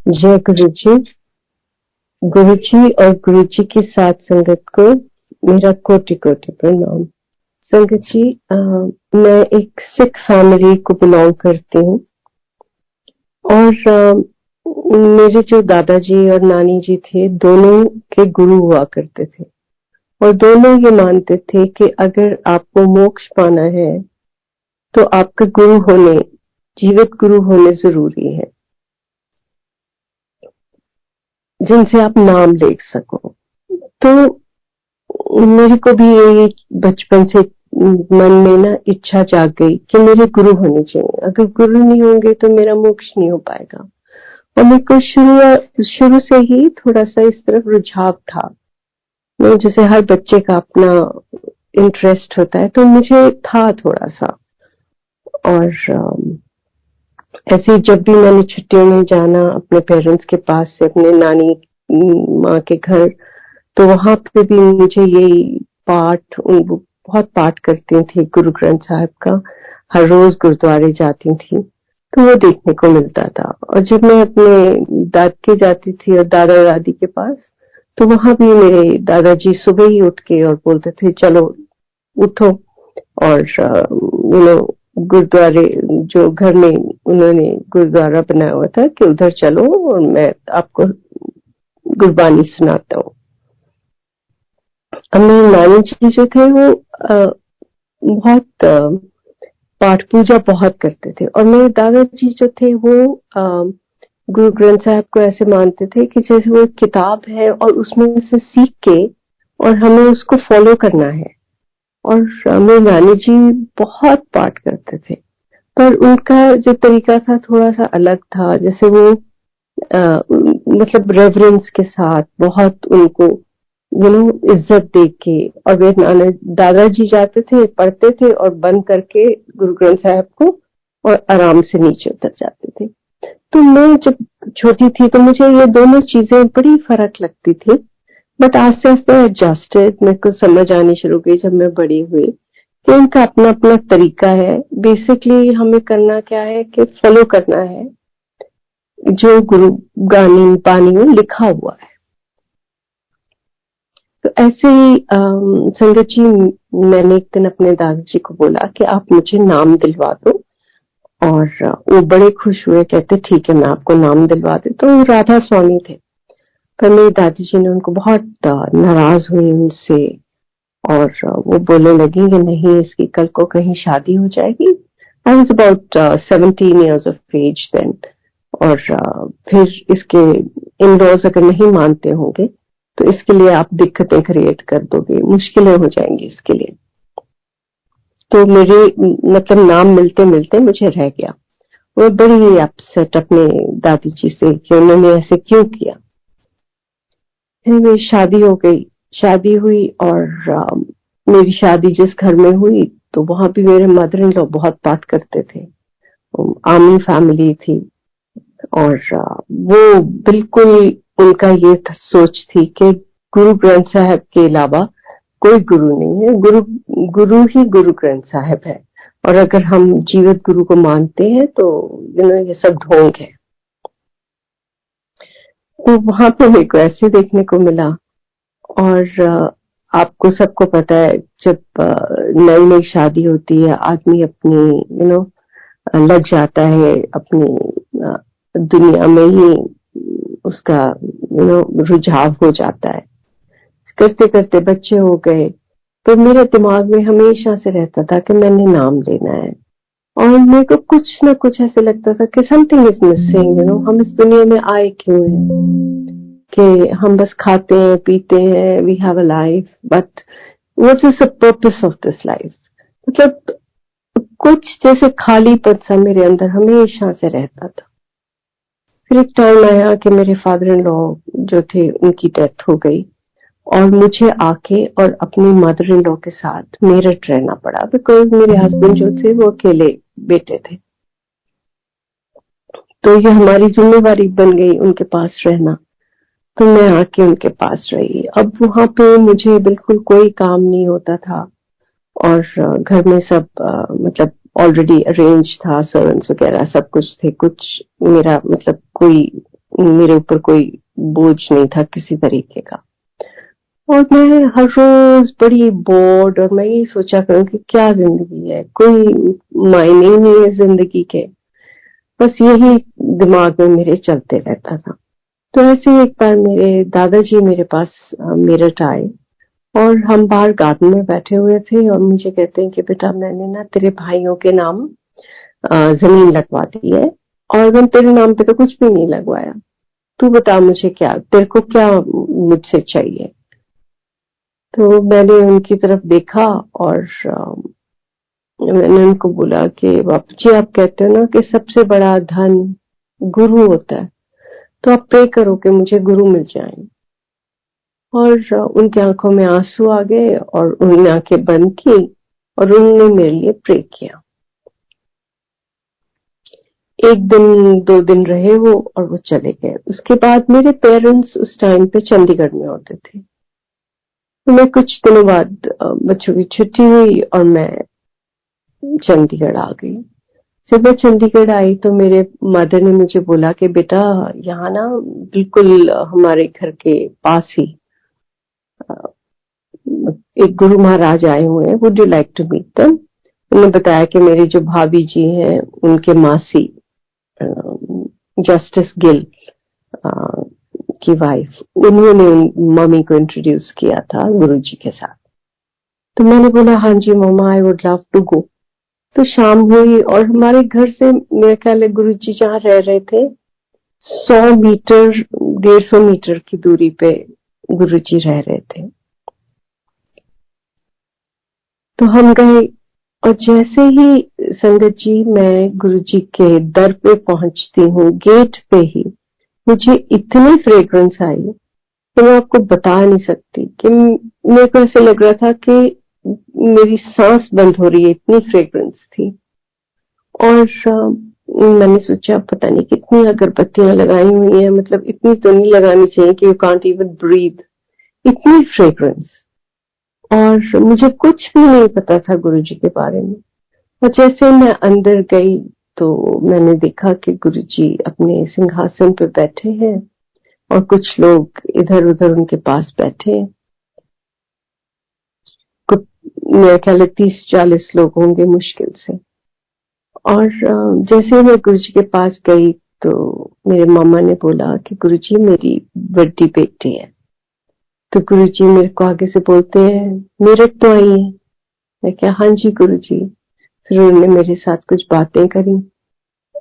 जय गुरु जी और गुरु जी की साथ संगत को मेरा कोटि कोटि प्रणाम। संगत जी, मैं एक सिख फैमिली को बिलोंग करती हूँ और मेरे जो दादाजी और नानी जी थे, दोनों के गुरु हुआ करते थे और दोनों ये मानते थे कि अगर आपको मोक्ष पाना है तो आपका गुरु होने, जीवित गुरु होने जरूरी है, जिनसे आप नाम ले सको। तो मेरे को भी ये बचपन से मन में ना इच्छा जाग गई कि मेरे गुरु होने चाहिए। अगर गुरु नहीं होंगे तो मेरा मोक्ष नहीं हो पाएगा। और मेरे को शुरू से ही थोड़ा सा इस तरफ रुझाव था। जैसे हर बच्चे का अपना इंटरेस्ट होता है, तो मुझे था थोड़ा सा। और ऐसे जब भी मैंने छुट्टियों में जाना अपने पेरेंट्स के पास से अपने नानी माँ के घर, तो वहां पे भी मुझे यही पाठ, बहुत पाठ करती थी गुरु ग्रंथ साहिब का। हर रोज गुरुद्वारे जाती थी तो वो देखने को मिलता था। और जब मैं अपने दादके जाती थी और दादा दादी के पास, तो वहां भी मेरे दादाजी सुबह ही उठ के और बोलते थे चलो उठो और गुरुद्वारे, जो घर में उन्होंने गुरुद्वारा बनाया हुआ था, कि उधर चलो और मैं आपको गुरबानी सुनाता हूँ। मेरी नानी जी जो थे वो बहुत पाठ पूजा बहुत करते थे और मेरे दादाजी जो थे वो गुरु ग्रंथ साहिब को ऐसे मानते थे कि जैसे वो एक किताब है और उसमें से सीख के और हमें उसको फॉलो करना है। और मेरी नानी जी बहुत पाठ करते थे, पर उनका जो तरीका था थोड़ा सा अलग था। जैसे वो मतलब रेवरेंस के साथ बहुत उनको इज्जत दे के, और वे दादाजी जाते थे, पढ़ते थे और बंद करके गुरु ग्रंथ साहिब को और आराम से नीचे उतर जाते थे। तो मैं जब छोटी थी तो मुझे ये दोनों चीजें बड़ी फर्क लगती थी, बट आस्ते आस्ते एडजस्टेड, मेरे को समझ आनी शुरू हुई जब मैं बड़ी हुई कि उनका अपना अपना तरीका है। बेसिकली हमें करना क्या है कि फॉलो करना है जो गुरु गानी पानी में लिखा हुआ है। तो ऐसे ही संगत जी, मैंने एक दिन अपने दादाजी को बोला कि आप मुझे नाम दिलवा दो, और वो बड़े खुश हुए, कहते ठीक है मैं आपको नाम दिलवा देता हूँ। राधा स्वामी थे, पर मेरी दादी जी ने उनको बहुत नाराज हुई उनसे, और वो बोलने लगी कि नहीं, इसकी कल को कहीं शादी हो जाएगी। I was about 17 years of age then। और फिर इसके इन लॉज अगर नहीं मानते होंगे तो इसके लिए आप दिक्कतें क्रिएट कर दोगे, मुश्किलें हो जाएंगी इसके लिए। तो मेरे मतलब नाम मिलते मिलते मुझे रह गया। वो बड़ी अपसेट अपने दादी जी से कि उन्होंने ऐसे क्यों किया। फिर मेरी शादी हो गई, शादी हुई और मेरी शादी जिस घर में हुई तो वहां भी मेरे मदर इन लॉ बहुत पाठ करते थे। आर्मी फैमिली थी और वो बिल्कुल, उनका ये सोच थी कि गुरु ग्रंथ साहिब के अलावा कोई गुरु नहीं है, गुरु ही गुरु ग्रंथ साहिब है। और अगर हम जीवित गुरु को मानते हैं तो ये सब ढोंग है। तो वहां पे मेरे को ऐसे देखने को मिला। और आपको सबको पता है, जब नई नई शादी होती है, आदमी अपनी लग जाता है अपनी दुनिया में ही, उसका रुझाव हो जाता है। करते करते बच्चे हो गए, तो मेरे दिमाग में हमेशा से रहता था कि मैंने नाम लेना है। और मेरे को कुछ ना कुछ ऐसे लगता था कि समथिंग इज मिसिंग, हम इस दुनिया में आए क्यों हैं? कि हम बस खाते हैं पीते हैं, we have a life, but what is the purpose of this life? मतलब कुछ जैसे खालीपन सा मेरे अंदर हमेशा से रहता था। फिर एक टाइम आया कि मेरे फादर इन लॉ जो थे उनकी डेथ हो गई और मुझे आके और अपनी मदर इन लॉ के साथ मेरठ रहना पड़ा, बिकॉज मेरे हस्बैंड जो थे वो अकेले बेटे थे। तो ये हमारी जिम्मेवारी बन गई उनके पास रहना। तो मैं आके उनके पास रही। अब वहां पे मुझे बिल्कुल कोई काम नहीं होता था और घर में सब मतलब ऑलरेडी अरेंज था, सर्वेंट्स वगैरह सब कुछ थे। कुछ मेरा मतलब कोई मेरे ऊपर कोई बोझ नहीं था किसी तरीके का। और मैं हर रोज बड़ी बोर्ड, और मैं ये सोचा करूं कि क्या जिंदगी है, कोई मायने ही नहीं है जिंदगी के, बस यही दिमाग में मेरे चलते रहता था। तो ऐसे ही एक बार मेरे दादाजी मेरे पास मेरठ आए, और हम बाहर गार्डन में बैठे हुए थे, और मुझे कहते हैं कि बेटा मैंने ना तेरे भाइयों के नाम जमीन लगवा दी है, और मैंने तेरे नाम पे तो कुछ भी नहीं लगवाया, तू बता मुझे क्या, तेरे को क्या मुझसे चाहिए। तो मैंने उनकी तरफ देखा, और मैंने उनको बोला कि बापू जी आप कहते हो ना कि सबसे बड़ा धन गुरु होता है, तो आप प्रे करो कि मुझे गुरु मिल जाए। और उनकी आंखों में आंसू आ गए, और उन्होंने आंखें बंद की, और उन्होंने मेरे लिए प्रे किया। एक दिन 2 दिन रहे वो, और वो चले गए। उसके बाद मेरे पेरेंट्स उस टाइम पे चंडीगढ़ में होते थे। तो मैं कुछ दिनों बाद बच्चों की छुट्टी हुई और मैं चंडीगढ़ आ गई। जब मैं चंडीगढ़ आई तो मेरे मदर ने मुझे बोला कि बेटा यहाँ ना बिल्कुल हमारे घर के पास ही एक गुरु महाराज आए हुए हैं, would you like to meet them. उन्होंने बताया कि मेरी जो भाभी जी हैं उनके मासी जस्टिस गिल की वाइफ, उन्होंने मम्मी को इंट्रोड्यूस किया था गुरुजी के साथ। तो मैंने बोला हाँ जी mamma I would love to go. तो शाम हुई, और हमारे घर से मेरे ख्याल है गुरुजी जहाँ रह रहे थे 100 मीटर 150 मीटर की दूरी पे गुरुजी रह रहे थे। तो हम गए, और जैसे ही संगत जी मैं गुरुजी के दर पे पहुंचती हूँ, गेट पे ही मुझे इतनी फ्रेग्रेंस आई कि मैं आपको बता नहीं सकती, कि मेरे को ऐसे लग रहा था कि मेरी सांस बंद हो रही है, इतनी फ्रेग्रेंस थी। और मैंने सोचा पता नहीं कितनी अगरबत्तियां लगाई हुई हैं, मतलब इतनी तो नहीं लगानी चाहिए कि यू कांट इवन ब्रीथ, इतनी फ्रेग्रेंस। और मुझे कुछ भी नहीं पता था गुरुजी के बारे में। और जैसे मैं अंदर गई तो मैंने देखा कि गुरुजी अपने सिंहासन पे बैठे हैं, और कुछ लोग इधर उधर उनके पास बैठे हैं। मेरे ख्याल 30-40 लोग होंगे मुश्किल से। और जैसे मैं गुरुजी के पास गई तो मेरे मामा ने बोला कि गुरुजी मेरी बड़ी बेटी है। तो गुरुजी मेरे को आगे से बोलते हैं मेरठ तो आई है। मैं क्या हाँ जी गुरुजी। फिर उन्होंने मेरे साथ कुछ बातें करी,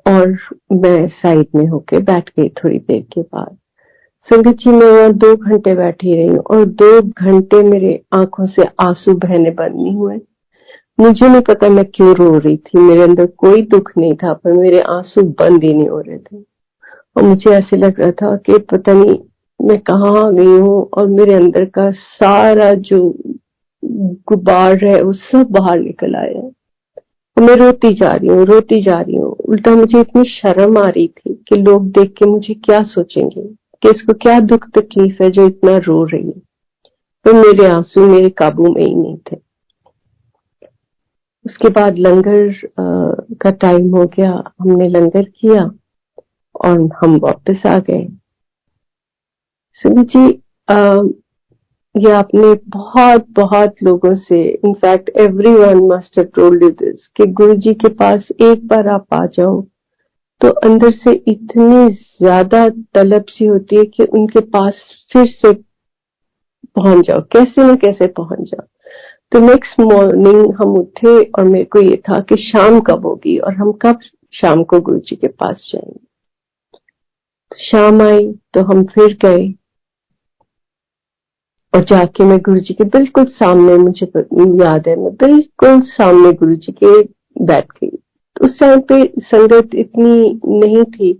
और मैं साइड में होके बैठ गई। थोड़ी देर के बाद संगत जी मैं वहां 2 घंटे बैठी रही हूँ, और 2 घंटे मेरे आंखों से आंसू बहने बंद नहीं हुए। मुझे नहीं पता मैं क्यों रो रही थी, मेरे अंदर कोई दुख नहीं था, पर मेरे आंसू बंद ही नहीं हो रहे थे। और मुझे ऐसे लग रहा था कि पता नहीं मैं कहाँ आ गई हूँ, और मेरे अंदर का सारा जो गुबार है वो सब बाहर निकल आया। और मैं रोती जा रही हूँ, रोती जा रही हूँ। उल्टा मुझे इतनी शर्म आ रही थी कि लोग देख के मुझे क्या सोचेंगे, कि इसको क्या दुख तकलीफ है जो इतना रो रही है। तो मेरे आंसू मेरे काबू में ही नहीं थे। उसके बाद लंगर का टाइम हो गया, हमने लंगर किया और हम वापस आ गए। सुनिए जी, ये आपने बहुत बहुत लोगों से, in fact everyone must have told you this, कि गुरुजी के पास एक बार आप आ जाओ तो अंदर से इतनी ज्यादा तलब सी होती है कि उनके पास फिर से पहुंच जाओ, कैसे न कैसे पहुंच जाओ। तो नेक्स्ट मॉर्निंग हम उठे, और मेरे को ये था कि शाम कब होगी और हम कब शाम को गुरुजी के पास जाएंगे। तो शाम आई तो हम फिर गए, और जाके मैं गुरुजी के बिल्कुल सामने, मुझे याद है मैं बिल्कुल सामने गुरुजी के बैठ गई। तो उस टाइम पे संगत इतनी नहीं थी,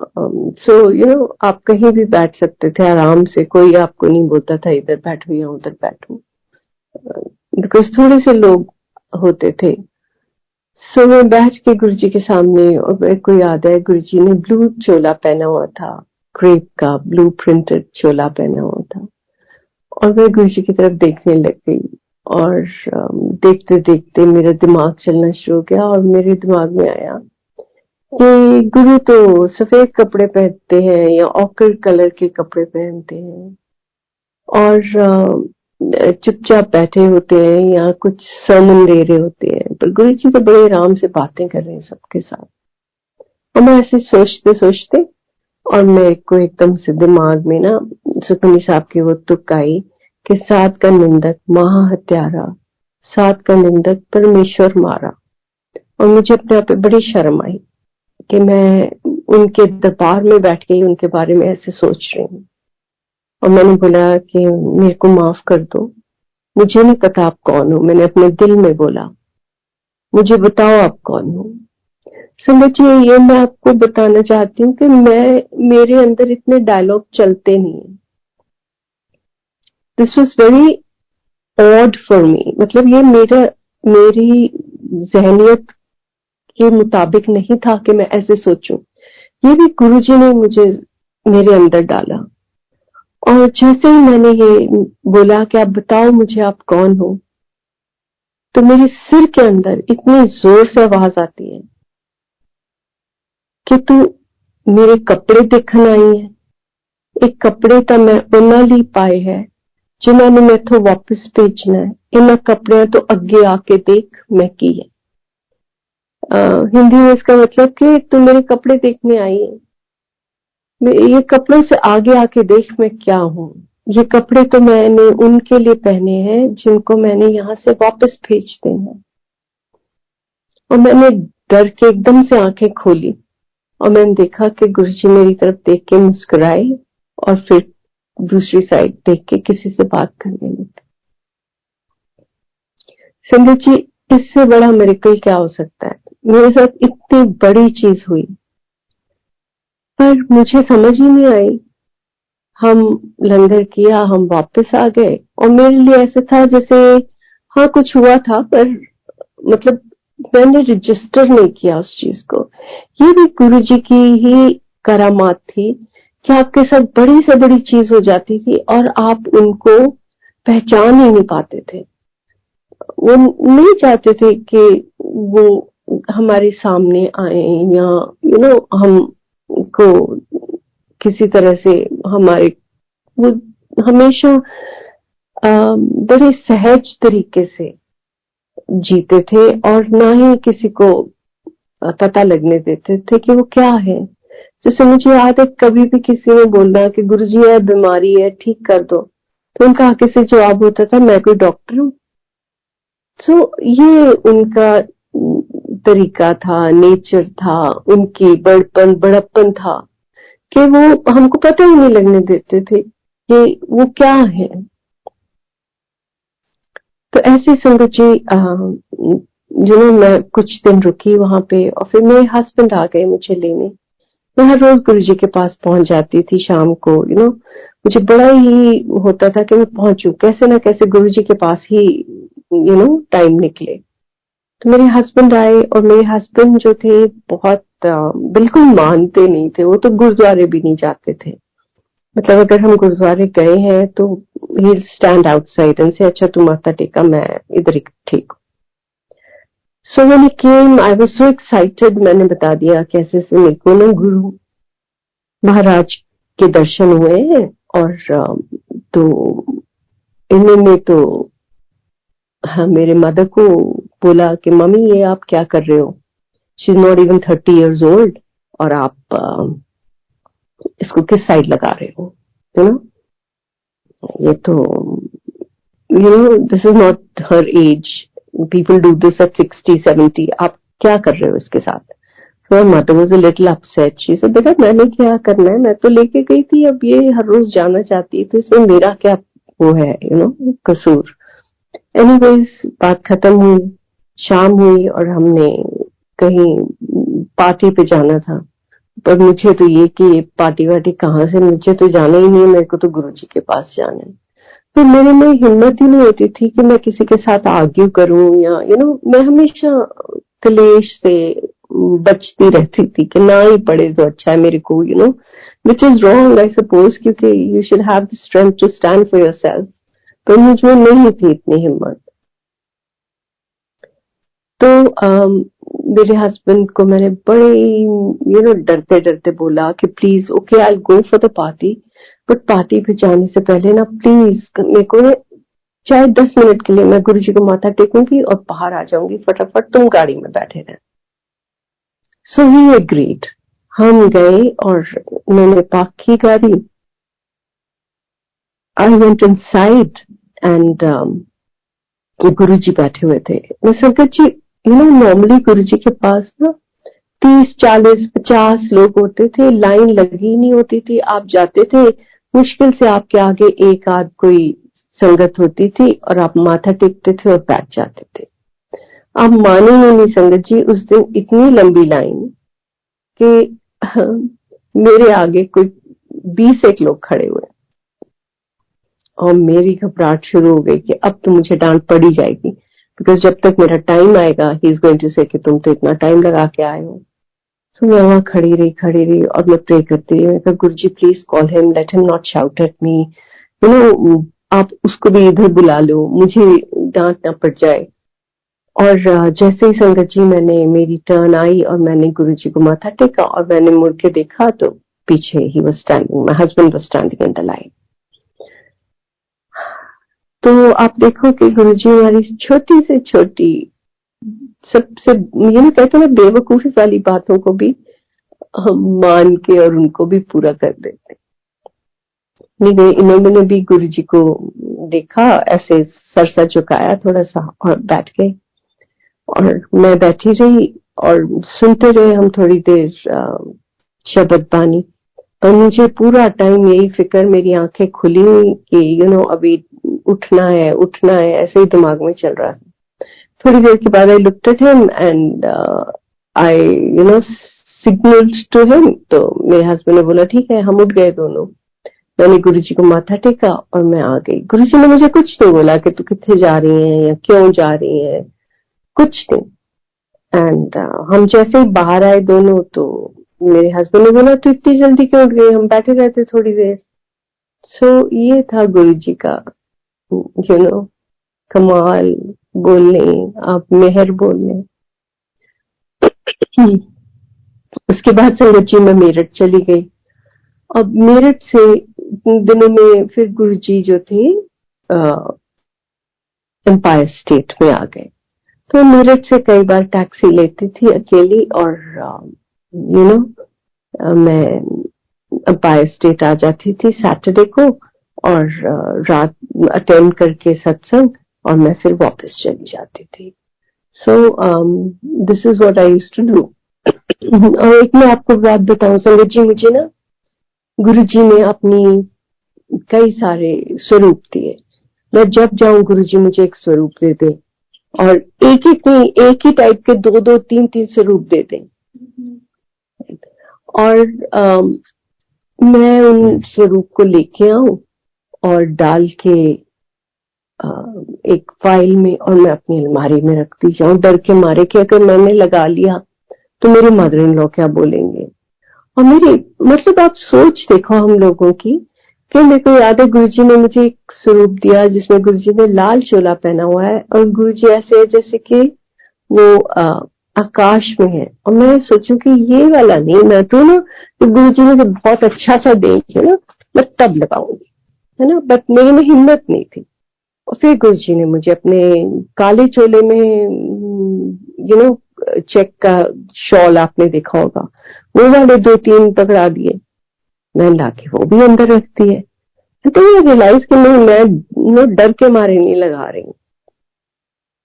सो यू नो आप कहीं भी बैठ सकते थे आराम से, कोई आपको नहीं बोलता था इधर बैठो या उधर बैठो, बिकॉज थोड़े से लोग होते थे। सो मैं बैठ के गुरुजी के सामने, और मेरे को याद है गुरुजी ने ब्लू चोला पहना हुआ था, क्रेप का ब्लू प्रिंटेड चोला पहना हुआ था। और मैं गुरुजी की तरफ देखने लग गई, और देखते देखते मेरा दिमाग चलना शुरू हो गया, और मेरे दिमाग में आया कि गुरु तो सफेद कपड़े पहनते हैं या ऑकर कलर के कपड़े पहनते हैं और चुपचाप बैठे होते हैं या कुछ sermon दे रहे होते हैं, पर गुरु जी तो बड़े आराम से बातें कर रहे हैं सबके साथ। और मैं ऐसे सोचते सोचते और मेरे को एकदम से दिमाग में ना सुखमनी साहब की वो तुक आई कि सात का निंदक महा हत्यारा, सात का निंदक परमेश्वर मारा। और मुझे अपने आप पे बड़ी शर्म आई कि मैं उनके दरबार में बैठ के ही उनके बारे में ऐसे सोच रही हूँ। और मैंने बोला कि मेरे को माफ कर दो, मुझे नहीं पता आप कौन हो। मैंने अपने दिल में बोला, मुझे बताओ आप कौन हो। संगत जी, ये मैं आपको बताना चाहती हूँ कि मेरे अंदर इतने डायलॉग चलते नहीं है। This was very odd for me, मतलब ये मेरी जहनियत के मुताबिक नहीं था कि मैं ऐसे सोचूं। ये भी गुरुजी ने मुझे मेरे अंदर डाला। और जैसे ही मैंने ये बोला कि आप बताओ मुझे आप कौन हो, तो मेरे सिर के अंदर इतनी जोर से आवाज आती है कि तू मेरे कपड़े देखन आई है, एक कपड़े तो मैं उन्हां ਲਈ पाए है जिन्होंने मैथों वापस भेजना है, इन्हां कपड़ियां तो अगे आके देख मैं की है। हिंदी में इसका मतलब कि तू मेरे कपड़े देखने आई है, ये कपड़ों से आगे आके देख मैं क्या हूँ। ये कपड़े तो मैंने उनके लिए पहने हैं जिनको मैंने यहाँ से वापस भेज देना है। और मैंने डर के एकदम से आंखें खोली और मैंने देखा कि गुरुजी मेरी तरफ देख के मुस्कुराए और फिर दूसरी साइड देख के किसी से बात करने लगे। संगत जी, इससे बड़ा मिरेकल क्या हो सकता है। मेरे साथ इतनी बड़ी चीज हुई पर मुझे समझ ही नहीं आई। हम लंगर किया, हम वापस आ गए और मेरे लिए ऐसे था जैसे हाँ कुछ हुआ था, पर मतलब मैंने रजिस्टर नहीं किया उस चीज को। ये भी गुरु जी की ही करामात थी कि आपके साथ बड़ी से बड़ी चीज हो जाती थी और आप उनको पहचान ही नहीं पाते थे। वो नहीं चाहते थे कि वो हमारे सामने आए या हमको किसी तरह से हमारे वो हमेशा बड़े सहज तरीके से जीते थे और ना ही किसी को पता लगने देते थे कि वो क्या है। जैसे मुझे याद है कभी भी किसी ने बोलना कि गुरुजी है बीमारी है ठीक कर दो, तो उनका आगे से जवाब होता था मैं कोई डॉक्टर हूँ। तो ये उनका तरीका था, नेचर था, उनकी बड़प्पन था कि वो हमको पता ही नहीं लगने देते थे कि वो क्या है। तो ऐसी संगत जी मैं कुछ दिन रुकी वहां पे और फिर मेरे हस्बैंड आ गए मुझे लेने। मैं हर रोज गुरुजी के पास पहुंच जाती थी शाम को। मुझे बड़ा ही होता था कि मैं पहुंचूं, कैसे ना कैसे गुरुजी के पास ही टाइम निकले। तो मेरे हस्बैंड आए और मेरे हस्बैंड जो थे बहुत बिल्कुल मानते नहीं थे। वो तो गुरुद्वारे भी नहीं जाते थे। मतलब अगर हम गुरुद्वारे गए हैं तो ही स्टैंड आउटसाइड एंड से अच्छा तू माथा टेका, मैं इधर ही ठीक हूँ। So when he came I was so excited. मैंने बता दिया कैसे से मेरे को ना गुरु महाराज के दर्शन हुए हैं और तो इन्होंने तो हाँ, मेरे मदर को बोला कि मम्मी ये आप क्या कर रहे हो, she is not even 30 years old और आप इसको किस साइड लगा रहे हो। यू नो ये तो this is not her age, people do this at 60-70, आप क्या कर रहे हो इसके साथ। So my mother was a little upset. She said, बेटा मैंने क्या करना है, मैं तो लेके गई थी, अब ये हर रोज जाना चाहती है तो इसमें मेरा क्या वो है कसूर। एनीवेज बात खत्म हुई, शाम हुई और हमने कहीं पार्टी पे जाना था। पर मुझे तो ये कि पार्टी वार्टी कहाँ से, मुझे तो जाना ही नहीं है, मेरे को तो गुरुजी के पास जाना है। तो मेरे में हिम्मत ही नहीं होती थी कि मैं किसी के साथ आर्ग्यू करूं या मैं हमेशा क्लेश से बचती रहती थी कि ना ही पढ़े तो अच्छा है मेरे को, which is wrong I suppose, क्योंकि you should have the strength to stand for yourself. तो मुझ में नहीं थी इतनी हिम्मत। तो मेरे हस्बैंड को मैंने बड़े डरते डरते बोला कि please okay I go for the party, but party पे जाने से पहले ना प्लीज मेरे को ना चाहे 10 मिनट के लिए मैं गुरुजी को माथा टेकूंगी और बाहर आ जाऊंगी फटाफट, तुम गाड़ी में बैठे रहे। सो ही एग्रीड। हम गए और मैंने पार्क की गाड़ी। आई वेंट इनसाइड एंड गुरुजी बैठे हुए थे। मैं संकट जी नॉर्मली गुरुजी के पास ना 30 40 50 लोग होते थे, लाइन लगी ही नहीं होती थी। आप जाते थे, मुश्किल से आपके आगे एक आध कोई संगत होती थी और आप माथा टेकते थे और बैठ जाते थे। आप मानेंगे नहीं संगत जी, उस दिन इतनी लंबी लाइन कि मेरे आगे कोई 20 लोग खड़े हुए और मेरी घबराहट शुरू हो गई कि अब तो मुझे डांट पड़ी जाएगी, बिकॉज जब तक मेरा टाइम आएगा ही इज गोइंग टू से कि तुम तो इतना टाइम लगा के आए हो। सो मैं वहां खड़ी रही और मैं प्रे करती रही। मैं कहा Guruji please call him, let him not shout at me, आप उसको भी इधर बुला लो, मुझे डांट ना पड़ जाए। और जैसे ही संगत जी मैंने मेरी टर्न आई और मैंने गुरुजी को माथा टेका और मैंने मुड़ के देखा तो पीछे he was standing, my husband was standing in the line. तो आप देखो कि गुरुजी हमारी छोटी से छोटी सबसे कहते हैं बेवकूफी वाली बातों को भी हम मान के और उनको भी पूरा कर देते। इन्होंने भी गुरुजी को देखा, ऐसे सरसा झुकाया थोड़ा सा और बैठ गए और मैं बैठी रही और सुनते रहे हम थोड़ी देर शब्द बानी। पर मुझे पूरा टाइम यही फिक्र, मेरी आंखें खुली कि अभी उठना है, ऐसे ही दिमाग में चल रहा है। थोड़ी देर के बाद I looked at him and I signalled to him. तो मेरे हस्बैंड ने बोला ठीक है, हम उठ गए दोनों। मैंने गुरुजी को माथा टेका और मैं आ गई। गुरुजी ने मुझे कुछ नहीं बोला कि तू कितने जा रही है या क्यों जा रही है, कुछ नहीं। एंड हम जैसे ही बाहर आए दोनों तो मेरे हस्बैंड ने बोला तू इतनी जल्दी क्यों उठ गई, हम बैठे रहते थोड़ी देर। सो ये था गुरुजी का कमाल बोलने, आप मेहर बोलने। उसके बाद संगत जी मैं मेरठ चली गई। अब मेरठ से दिनों में फिर गुरुजी जो थे एम्पायर स्टेट में आ गए। तो मेरठ से कई बार टैक्सी लेती थी अकेली और मैं एम्पायर स्टेट आ जाती थी सैटरडे को और रात अटेंड करके सत्संग और मैं फिर वापस चली जाती थी। So this is what I used to do. और एक मैं आपको बात बताऊं संगत जी, मुझे ना गुरुजी ने अपनी कई सारे स्वरूप दिए। मैं जब जाऊं गुरुजी मुझे एक स्वरूप दे दे और एक ही टाइप के 2 3 स्वरूप दे दें और मैं उन स्वरूप को लेके आऊं और डाल के एक फाइल में और मैं अपनी अलमारी में रखती जाऊं, डर के मारे कि अगर मैंने लगा लिया तो मेरे मदर इन लॉ क्या बोलेंगे। और मेरी मतलब आप सोच देखो हम लोगों की कि मेरे को याद है गुरुजी ने मुझे एक स्वरूप दिया जिसमें गुरुजी ने लाल चोला पहना हुआ है और गुरुजी ऐसे है जैसे कि वो आकाश में है। और मैं सोचूं कि ये वाला नहीं, मैं तो ना गुरुजी मुझे बहुत अच्छा सा देंगे ना मैं तब लगाऊंगी, है ना, बट मेरे में हिम्मत नहीं थी। और फिर गुरुजी ने मुझे अपने काले चोले में चेक का शॉल आपने देखा होगा, वो वाले 2 3 पकड़ा दिए, मैं लाके वो भी अंदर रखती है। तो मैं रियलाइज कि नहीं, मैं डर के मारे नहीं लगा रही हूँ।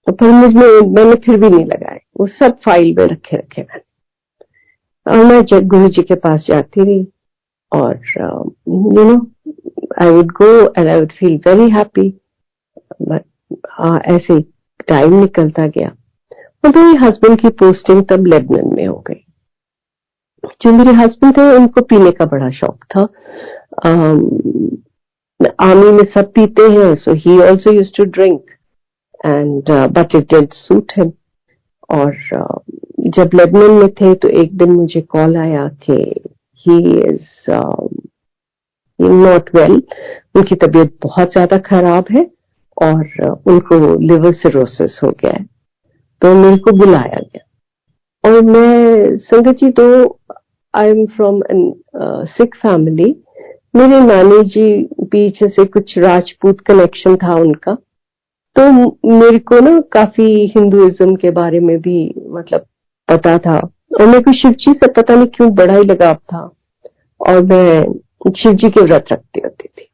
तो फिर मैंने फिर भी नहीं लगाए, वो सब फाइल में रखे मैंने। और मैं जब गुरु जी के पास जाती रही और I would go and I would feel very happy. But ऐसे टाइम निकलता गया और मेरे हस्बैंड की पोस्टिंग तब लेबनान में हो गई। जो मेरे हस्बैंड थे उनको पीने का बड़ा शौक था। आर्मी में सब पीते हैं, so he also used to drink and but it didn't suit him. और जब लेबनान में थे तो एक दिन मुझे कॉल आया कि ही इज नॉट वेल, उनकी तबीयत बहुत ज्यादा खराब है और उनको लिवर सिरोसिस हो गया है। तो मेरे को बुलाया गया और मैं संगत जी तो I am from an Sikh family. मेरे नानी जी पीछे से कुछ राजपूत कनेक्शन था उनका, तो मेरे को ना काफी हिंदुइज्म के बारे में भी मतलब पता था, और मेरे को शिव जी से पता नहीं क्यों बड़ा ही लगाव था, और मैं शिव जी के व्रत रखती होती थी।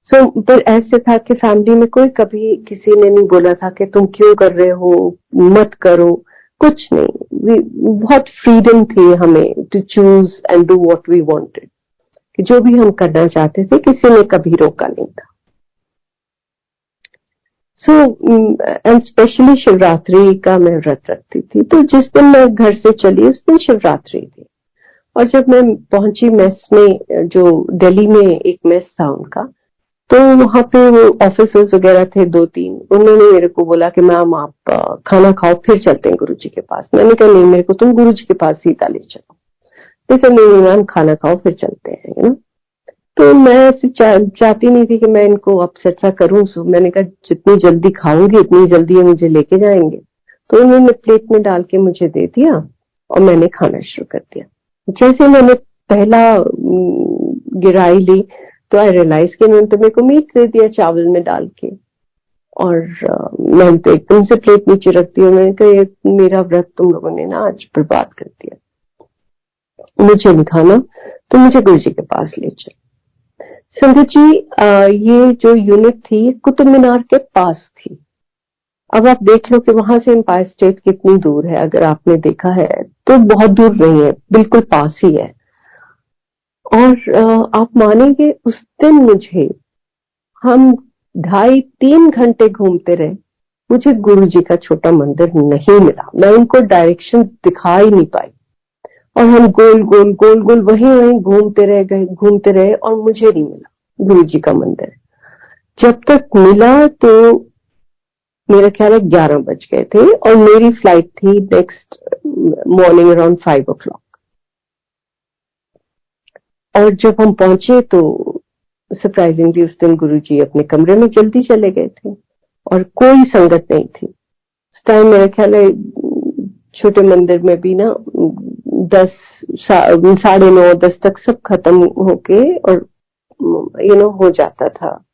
पर ऐसे था कि फैमिली में कोई कभी किसी ने नहीं बोला था कि तुम क्यों कर रहे हो, मत करो, कुछ नहीं। बहुत फ्रीडम थी हमें to choose and do what we wanted, कि जो भी हम करना चाहते थे किसी ने कभी रोका नहीं था। एंड स्पेशली शिवरात्रि का मैं व्रत रखती थी, तो जिस दिन मैं घर से चली उस दिन शिवरात्रि थी। और जब मैं पहुंची मेस में, जो दिल्ली में एक मेस था उनका, तो वहां पे वो ऑफिसर्स वगैरह थे 2-3, उन्होंने मेरे को बोला कि मैम आप खाना खाओ फिर चलते हैं गुरुजी के पास। मैंने कहा नहीं, मेरे को तुम गुरुजी के पास सीधा ले चलो। नहीं मैम, खाना खाओ फिर चलते हैं, यू नो। तो मैं ऐसे चाहती नहीं थी कि मैं इनको अपसेट सा करूं, सो मैंने कहा जितनी जल्दी खाऊंगी उतनी जल्दी ये मुझे लेके जाएंगे। तो उन्होंने प्लेट में डाल के मुझे दे दिया और मैंने खाना शुरू कर दिया। जैसे मैंने पहला गिराई ली तो आई रियलाइज कि उन्होंने तो मेरे को मीट दे दिया चावल में डाल के, और मैंने तो एकदम से प्लेट नीचे रख दिया। मैंने कहा ये मेरा व्रत तुम लोगों ने ना आज बर्बाद कर दिया, मुझे नहीं खाना, तो मुझे गुरुजी के पास ले चलो। संगत जी, ये जो यूनिट थी कुतुब मीनार के पास थी। अब आप देख लो कि वहां से एम्पायर स्टेट कितनी दूर है। अगर आपने देखा है तो बहुत दूर नहीं है, बिल्कुल पास ही है। और आप मानेंगे उस दिन मुझे, हम 2.5-3 घंटे घूमते रहे, मुझे गुरु जी का छोटा मंदिर नहीं मिला। मैं उनको डायरेक्शन दिखा ही नहीं पाई, और हम गोल गोल गोल गोल वहीं घूमते रहे और मुझे नहीं मिला गुरु जी का मंदिर। जब तक मिला तो मेरा ख्याल है 11 बज गए थे, और मेरी फ्लाइट थी नेक्स्ट मॉर्निंग अराउंड 5 o'clock। और जब हम पहुंचे तो सरप्राइजिंगली उस दिन गुरुजी अपने कमरे में जल्दी चले गए थे और कोई संगत नहीं थी। उस टाइम मेरा ख्याल है छोटे मंदिर में भी ना 9:30 तक सब खत्म होके और हो जाता था,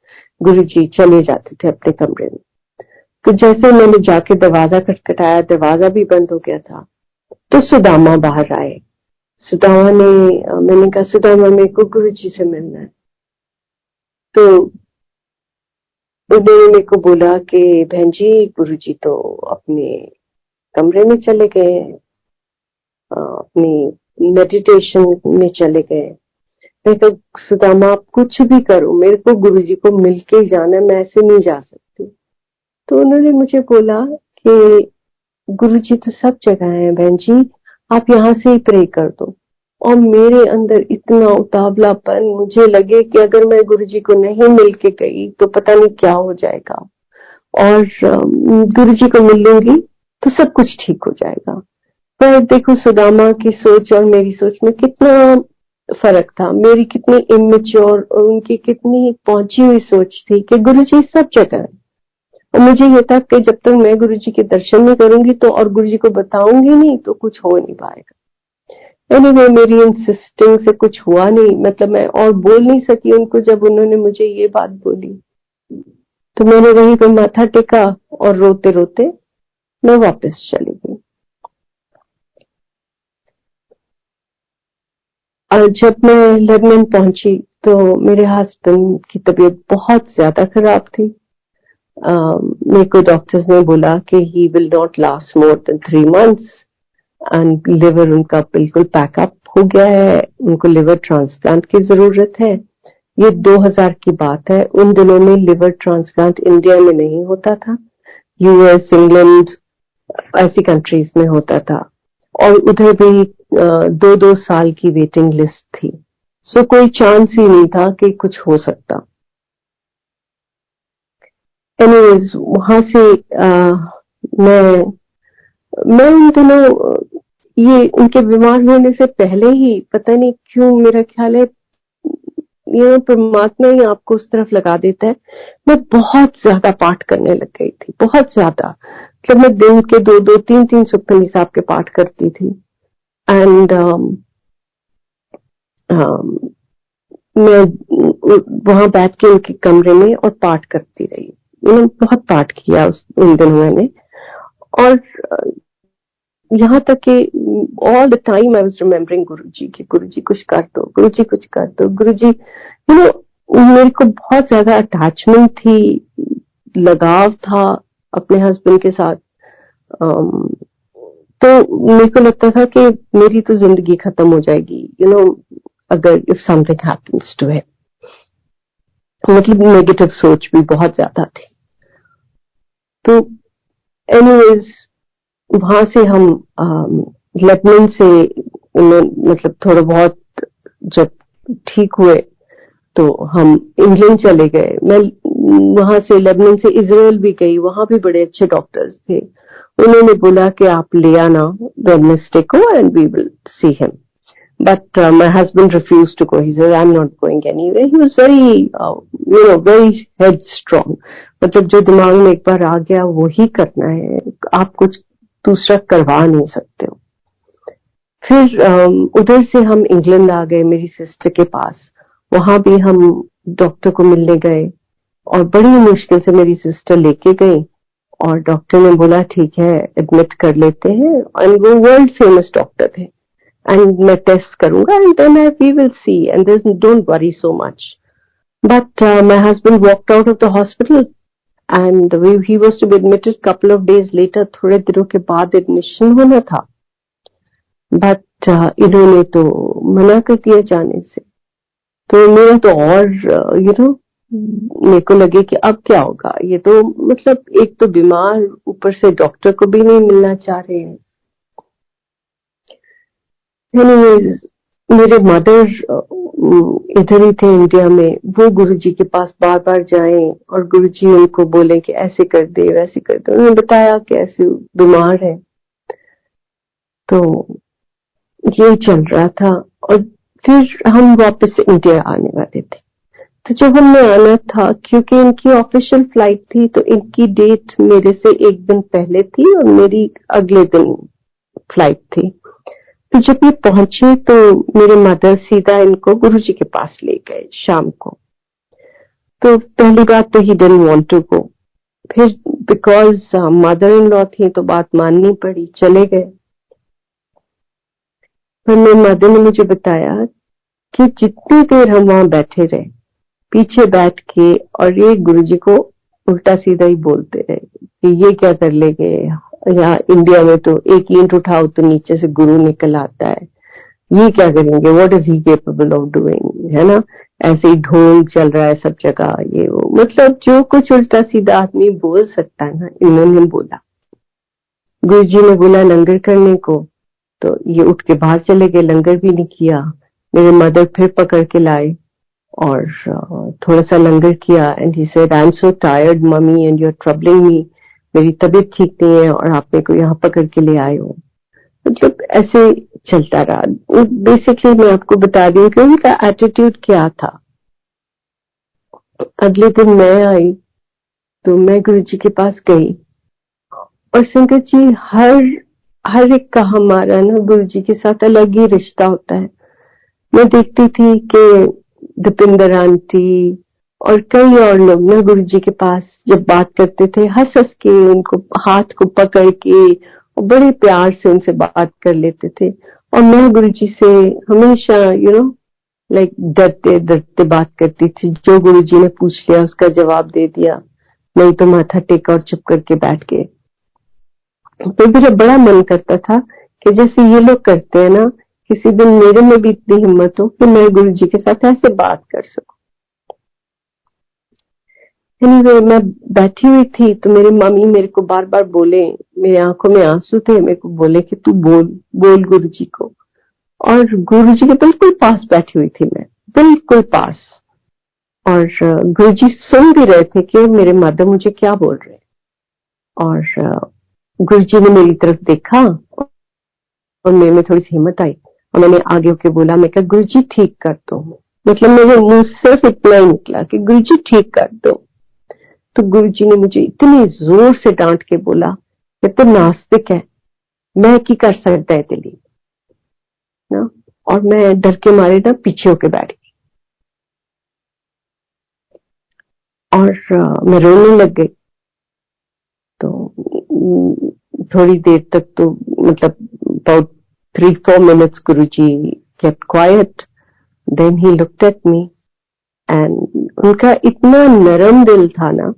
गुरुजी चले जाते थे अपने कमरे में। तो जैसे मैंने जाके दरवाजा खटखटाया, दरवाजा भी बंद हो गया था, तो सुदामा बाहर आए। सुदामा ने, मैंने कहा सुदामा मेरे को गुरुजी से मिलना है। तो उन्होंने मेरे को बोला कि बहन जी गुरुजी तो अपने कमरे में चले गए हैं, अपनी मेडिटेशन में चले गए। मैं कहा सुदामा आप कुछ भी करो, मेरे को गुरुजी को मिलके ही जाना है, मैं ऐसे नहीं जा सकती। तो उन्होंने मुझे बोला कि गुरुजी तो सब जगह है बहन जी, आप यहाँ से ही प्रे कर दो। और मेरे अंदर इतना उतावलापन, मुझे लगे कि अगर मैं गुरुजी को नहीं मिल के गई तो पता नहीं क्या हो जाएगा, और गुरुजी को मिल लूंगी तो सब कुछ ठीक हो जाएगा। पर देखो सुदामा की सोच और मेरी सोच में कितना फर्क था, मेरी कितनी इमेच्योर और उनकी कितनी पहुंची हुई सोच थी कि गुरुजी सब जगह है। और मुझे ये था कि जब तक मैं गुरुजी के दर्शन नहीं करूंगी तो, और गुरुजी को बताऊंगी नहीं तो कुछ हो नहीं पाएगा। एनीवे मेरी इंसिस्टिंग से कुछ हुआ नहीं, मतलब मैं और बोल नहीं सकी उनको। जब उन्होंने मुझे ये बात बोली तो मैंने वहीं पे माथा टेका और रोते रोते मैं वापस चली गई। और जब मैं लेबनान पहुंची तो मेरे हस्बैंड की तबीयत बहुत ज्यादा खराब थी। मेरे को डॉक्टर्स ने बोला कि he will not last more than 3 months, and liver उनका बिल्कुल पैकअप हो गया है, उनको लिवर ट्रांसप्लांट की जरूरत है। ये 2000 की बात है। उन दिनों में लिवर ट्रांसप्लांट इंडिया में नहीं होता था, यूएस, इंग्लैंड ऐसी कंट्रीज में होता था, और उधर भी 2-2 साल की वेटिंग लिस्ट थी। सो कोई चांस ही नहीं था कि कुछ हो सकता। एनीवेज वहां से मैं उन दिनों, ये उनके बीमार होने से पहले ही पता नहीं क्यों मेरा ख्याल है ये परमात्मा ही आपको उस तरफ लगा देता है, मैं बहुत ज्यादा पाठ करने लग गई थी, बहुत ज्यादा। मतलब मैं दिन के 2-2 3-3 सुखमनी साहब के पाठ करती थी। एंड मैं वहां बैठ के उनके कमरे में और पाठ करती रही। मैंने बहुत पाठ किया उन दिनों मैंने। और यहाँ तक कि all the time I was remembering Guruji कि गुरुजी कुछ कर दो, गुरुजी कुछ कर दो, गुरुजी मेरे को बहुत ज्यादा अटैचमेंट थी, लगाव था अपने हस्बैंड के साथ। तो मेरे को लगता था कि मेरी तो जिंदगी खत्म हो जाएगी अगर if something happens to him. मतलब नेगेटिव सोच भी बहुत ज्यादा थी। तो एनीवेज वहां से हम लेबनान से मतलब थोड़ा बहुत जब ठीक हुए तो हम इंग्लैंड चले गए। मैं वहां से लेबनान से इजराइल भी गई, वहां भी बड़े अच्छे डॉक्टर्स थे। उन्होंने बोला कि आप ले आना वेडनेसडे को and we will see him. But my husband refused to go. He said, I'm not going anywhere. He was very, very headstrong. मतलब जो दिमाग में एक बार आ गया वो ही करना है, आप कुछ दूसरा करवा नहीं सकते हो। फिर उधर से हम इंग्लैंड आ गए मेरी सिस्टर के पास। वहां भी हम डॉक्टर को मिलने गए और बड़ी मुश्किल से मेरी सिस्टर लेके गई और डॉक्टर ने बोला ठीक है एडमिट कर लेते हैं। एंड वो वर्ल्ड फेमस डॉक्टर थे। And मैं टेस्ट करूंगा and then we will see and don't worry so much. But my husband walked out of the hospital and he was to be admitted couple of days later. थोड़े दिनों के बाद admission होना था, but इन्होंने तो मना कर दिया जाने से। तो मेरा तो और मेरे को लगे कि अब क्या होगा। ये तो मतलब एक तो बीमार, ऊपर से डॉक्टर को भी नहीं मिलना चाह रहे हैं। Anyways, मेरे मदर इधर ही थे इंडिया में। वो गुरुजी के पास बार बार जाएं और गुरुजी उनको बोले कि ऐसे कर दे वैसे कर दे। उन्होंने बताया कि ऐसे बीमार है। तो ये चल रहा था और फिर हम वापस से इंडिया आने वाले थे। तो जब हमने आना था, क्योंकि इनकी ऑफिशियल फ्लाइट थी तो इनकी डेट मेरे से एक दिन पहले थी और मेरी अगले दिन फ्लाइट थी। तो जब ये पहुंचे तो मेरे मदर सीधा इनको गुरुजी के पास ले गए शाम को। तो पहली बात तो he didn't want to go. फिर बिकॉज मदर इन लॉ थी तो बात माननी पड़ी, चले गए। पर मेरी मदर ने मुझे बताया कि जितनी देर हम वहां बैठे रहे पीछे बैठ के और ये गुरुजी को उल्टा सीधा ही बोलते रहे कि ये क्या कर ले गए, यहाँ इंडिया में तो एक ईंट उठाओ तो नीचे से गुरु निकल आता है, ये क्या करेंगे, what is he capable of doing, है ना। ऐसे ही ढोल चल रहा है सब जगह, ये वो, मतलब जो कुछ उल्टा सीधा आदमी बोल सकता है ना, इन्होंने बोला। गुरुजी ने बोला लंगर करने को तो ये उठ के बाहर चले गए, लंगर भी नहीं किया। मेरे मदर फिर पकड़ के लाए और थोड़ा सा लंगर किया। And he said I am so tired mummy and you are troubling me, मेरी तबीयत ठीक नहीं है और आप मेरे को यहाँ पकड़ के ले आए हो। मतलब ऐसे चलता रहा। बेसिकली मैं आपको बता दी कि उनका एटीट्यूड क्या था। अगले दिन मैं आई तो मैं गुरुजी के पास गई और संगत जी हर एक का हमारा ना गुरुजी के साथ अलग ही रिश्ता होता है। मैं देखती थी कि दीपिंदर आंटी और कई और लोग ना गुरुजी के पास जब बात करते थे हंस हंस के उनको हाथ को पकड़ के और बड़े प्यार से उनसे बात कर लेते थे। और मैं गुरुजी से हमेशा लाइक डरते डरते बात करती थी। जो गुरुजी ने पूछ लिया उसका जवाब दे दिया, नहीं तो माथा टेका और चुप करके बैठ गए। तो मेरा बड़ा मन करता था कि जैसे ये लोग करते हैं ना, किसी दिन मेरे में भी इतनी हिम्मत हो कि मैं गुरुजी के साथ ऐसे बात कर सकूं। Anyway, मैं बैठी हुई थी तो मेरी मम्मी मेरे को बार बार बोले, मेरी आंखों में आंसू थे, मेरे को बोले कि तू बोल गुरुजी को। और गुरुजी के बिल्कुल पास बैठी हुई थी मैं, बिल्कुल पास। और गुरुजी सुन भी रहे थे कि मेरे मदर मुझे क्या बोल रहे। और गुरुजी ने मेरी तरफ देखा और मेरे में थोड़ी सी हिम्मत आई और मैंने आगे होके बोला, मैं कहा गुरुजी ठीक कर दो। मतलब मेरे मुंह से सिर्फ इतना ही निकला कि गुरुजी ठीक कर दो। तो गुरुजी ने मुझे इतनी जोर से डांट के बोला ये तो नास्तिक है, मैं की कर सकता है दिली ना। और मैं डर के मारे ना पीछे होके बैठ गई और मैं रोने लग गई। तो थोड़ी देर तक तो मतलब about 3-4 minutes Guruji kept quiet, then he looked at me and उनका इतना नरम दिल था ना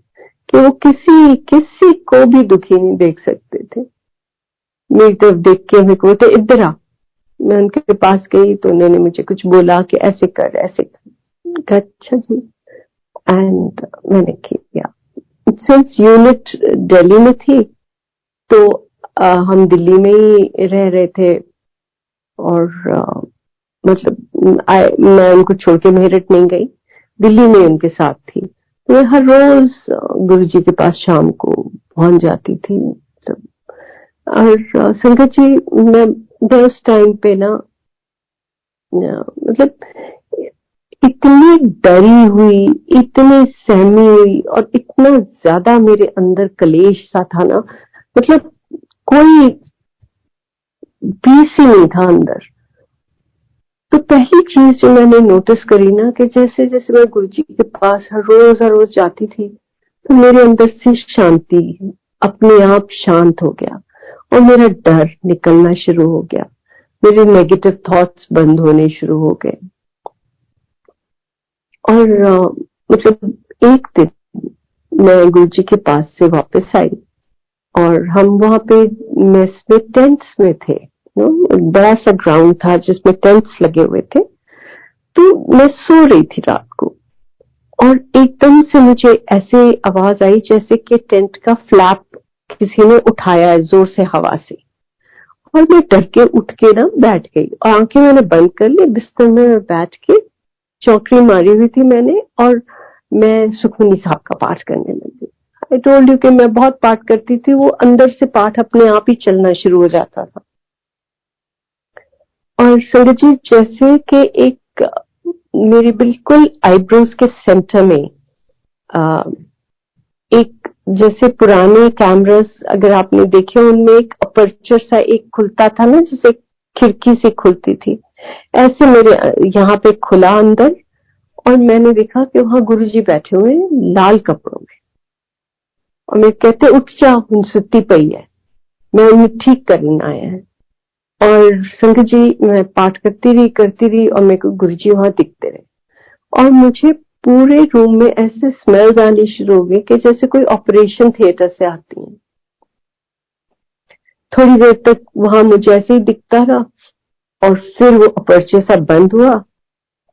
कि वो किसी किसी को भी दुखी नहीं देख सकते थे। मेरी तरफ देख के मेरे को बोलते इधर आ। मैं उनके पास गई तो उन्होंने मुझे कुछ बोला कि ऐसे कर ऐसे कर। अच्छा जी। एंड मैंने किया। सिंस यूनिट दिल्ली में थी तो हम दिल्ली में ही रह रहे थे और मतलब मैं उनको छोड़ के मेरठ नहीं गई, दिल्ली में उनके साथ थी। तो मैं हर रोज गुरुजी के पास शाम को पहुंच जाती थी। और संगत जी मैं उस टाइम पे ना मतलब इतनी डरी हुई, इतनी सहमी हुई और इतना ज्यादा मेरे अंदर कलेश सा था ना, मतलब कोई पीस ही नहीं था अंदर। तो पहली चीज जो मैंने नोटिस करी ना कि जैसे जैसे मैं गुरुजी के पास हर रोज जाती थी तो मेरे अंदर से शांति अपने आप शांत हो गया और मेरा डर निकलना शुरू हो गया, मेरे नेगेटिव थॉट्स बंद होने शुरू हो गए। और मतलब एक दिन मैं गुरुजी के पास से वापस आई और हम वहां पे मेस में टेंट्स में थे। एक बड़ा सा ग्राउंड था जिसमें टेंट्स लगे हुए थे। तो मैं सो रही थी रात को और एकदम से मुझे ऐसे आवाज आई जैसे कि टेंट का फ्लैप किसी ने उठाया है जोर से हवा से। और मैं डर के उठ के ना बैठ गई और आंखें मैंने बंद कर ली, बिस्तर में मैं बैठ के चौकड़ी मारी हुई थी मैंने और मैं सुखमनी साहब का पाठ करने लगी। आई टोल्ड यू कि मैं बहुत पाठ करती थी, वो अंदर से पाठ अपने आप ही चलना शुरू हो जाता था। और संगत जी जैसे कि एक मेरे बिल्कुल आईब्रोज के सेंटर में एक जैसे पुराने कैमरास अगर आपने देखे उनमें एक अपर्चर सा एक खुलता था ना, जैसे खिड़की से खुलती थी, ऐसे मेरे यहाँ पे खुला अंदर और मैंने देखा कि वहां गुरुजी बैठे हुए हैं लाल कपड़ों में और मैं कहते उठ जा उन सुती पई है, मैं उन्हें ठीक करना आया है। और संगत जी मैं पाठ करती रही और मेरे को गुरुजी वहां दिखते रहे और मुझे पूरे रूम में ऐसे स्मेल्स आनी शुरू हो गई कि जैसे कोई ऑपरेशन थिएटर से आती है। थोड़ी देर तक वहां मुझे ऐसे ही दिखता रहा और फिर वो अपर्चर सा बंद हुआ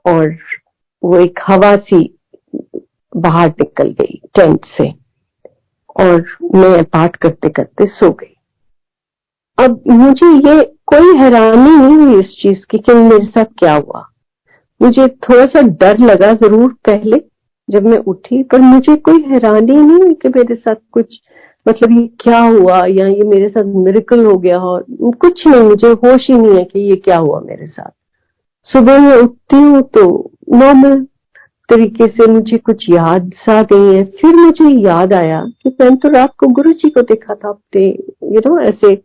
और वो एक हवा सी बाहर निकल गई टेंट से और मैं पाठ करते करते सो गई। अब मुझे ये कोई हैरानी नहीं हुई इस चीज की कि मेरे साथ क्या हुआ। मुझे थोड़ा सा डर लगा जरूर पहले जब मैं उठी, पर मुझे कोई हैरानी नहीं हुई कि मेरे साथ कुछ मतलब ये क्या हुआ या ये मेरे साथ मिरेकल हो गया हो, कुछ नहीं, मुझे होश ही नहीं है कि ये क्या हुआ मेरे साथ। सुबह में उठती हूँ तो नॉर्मल तरीके से मुझे कुछ याद सा नहीं है। फिर मुझे याद आया कि मैंने तो रात को गुरुजी को देखा था अपने ऐसे।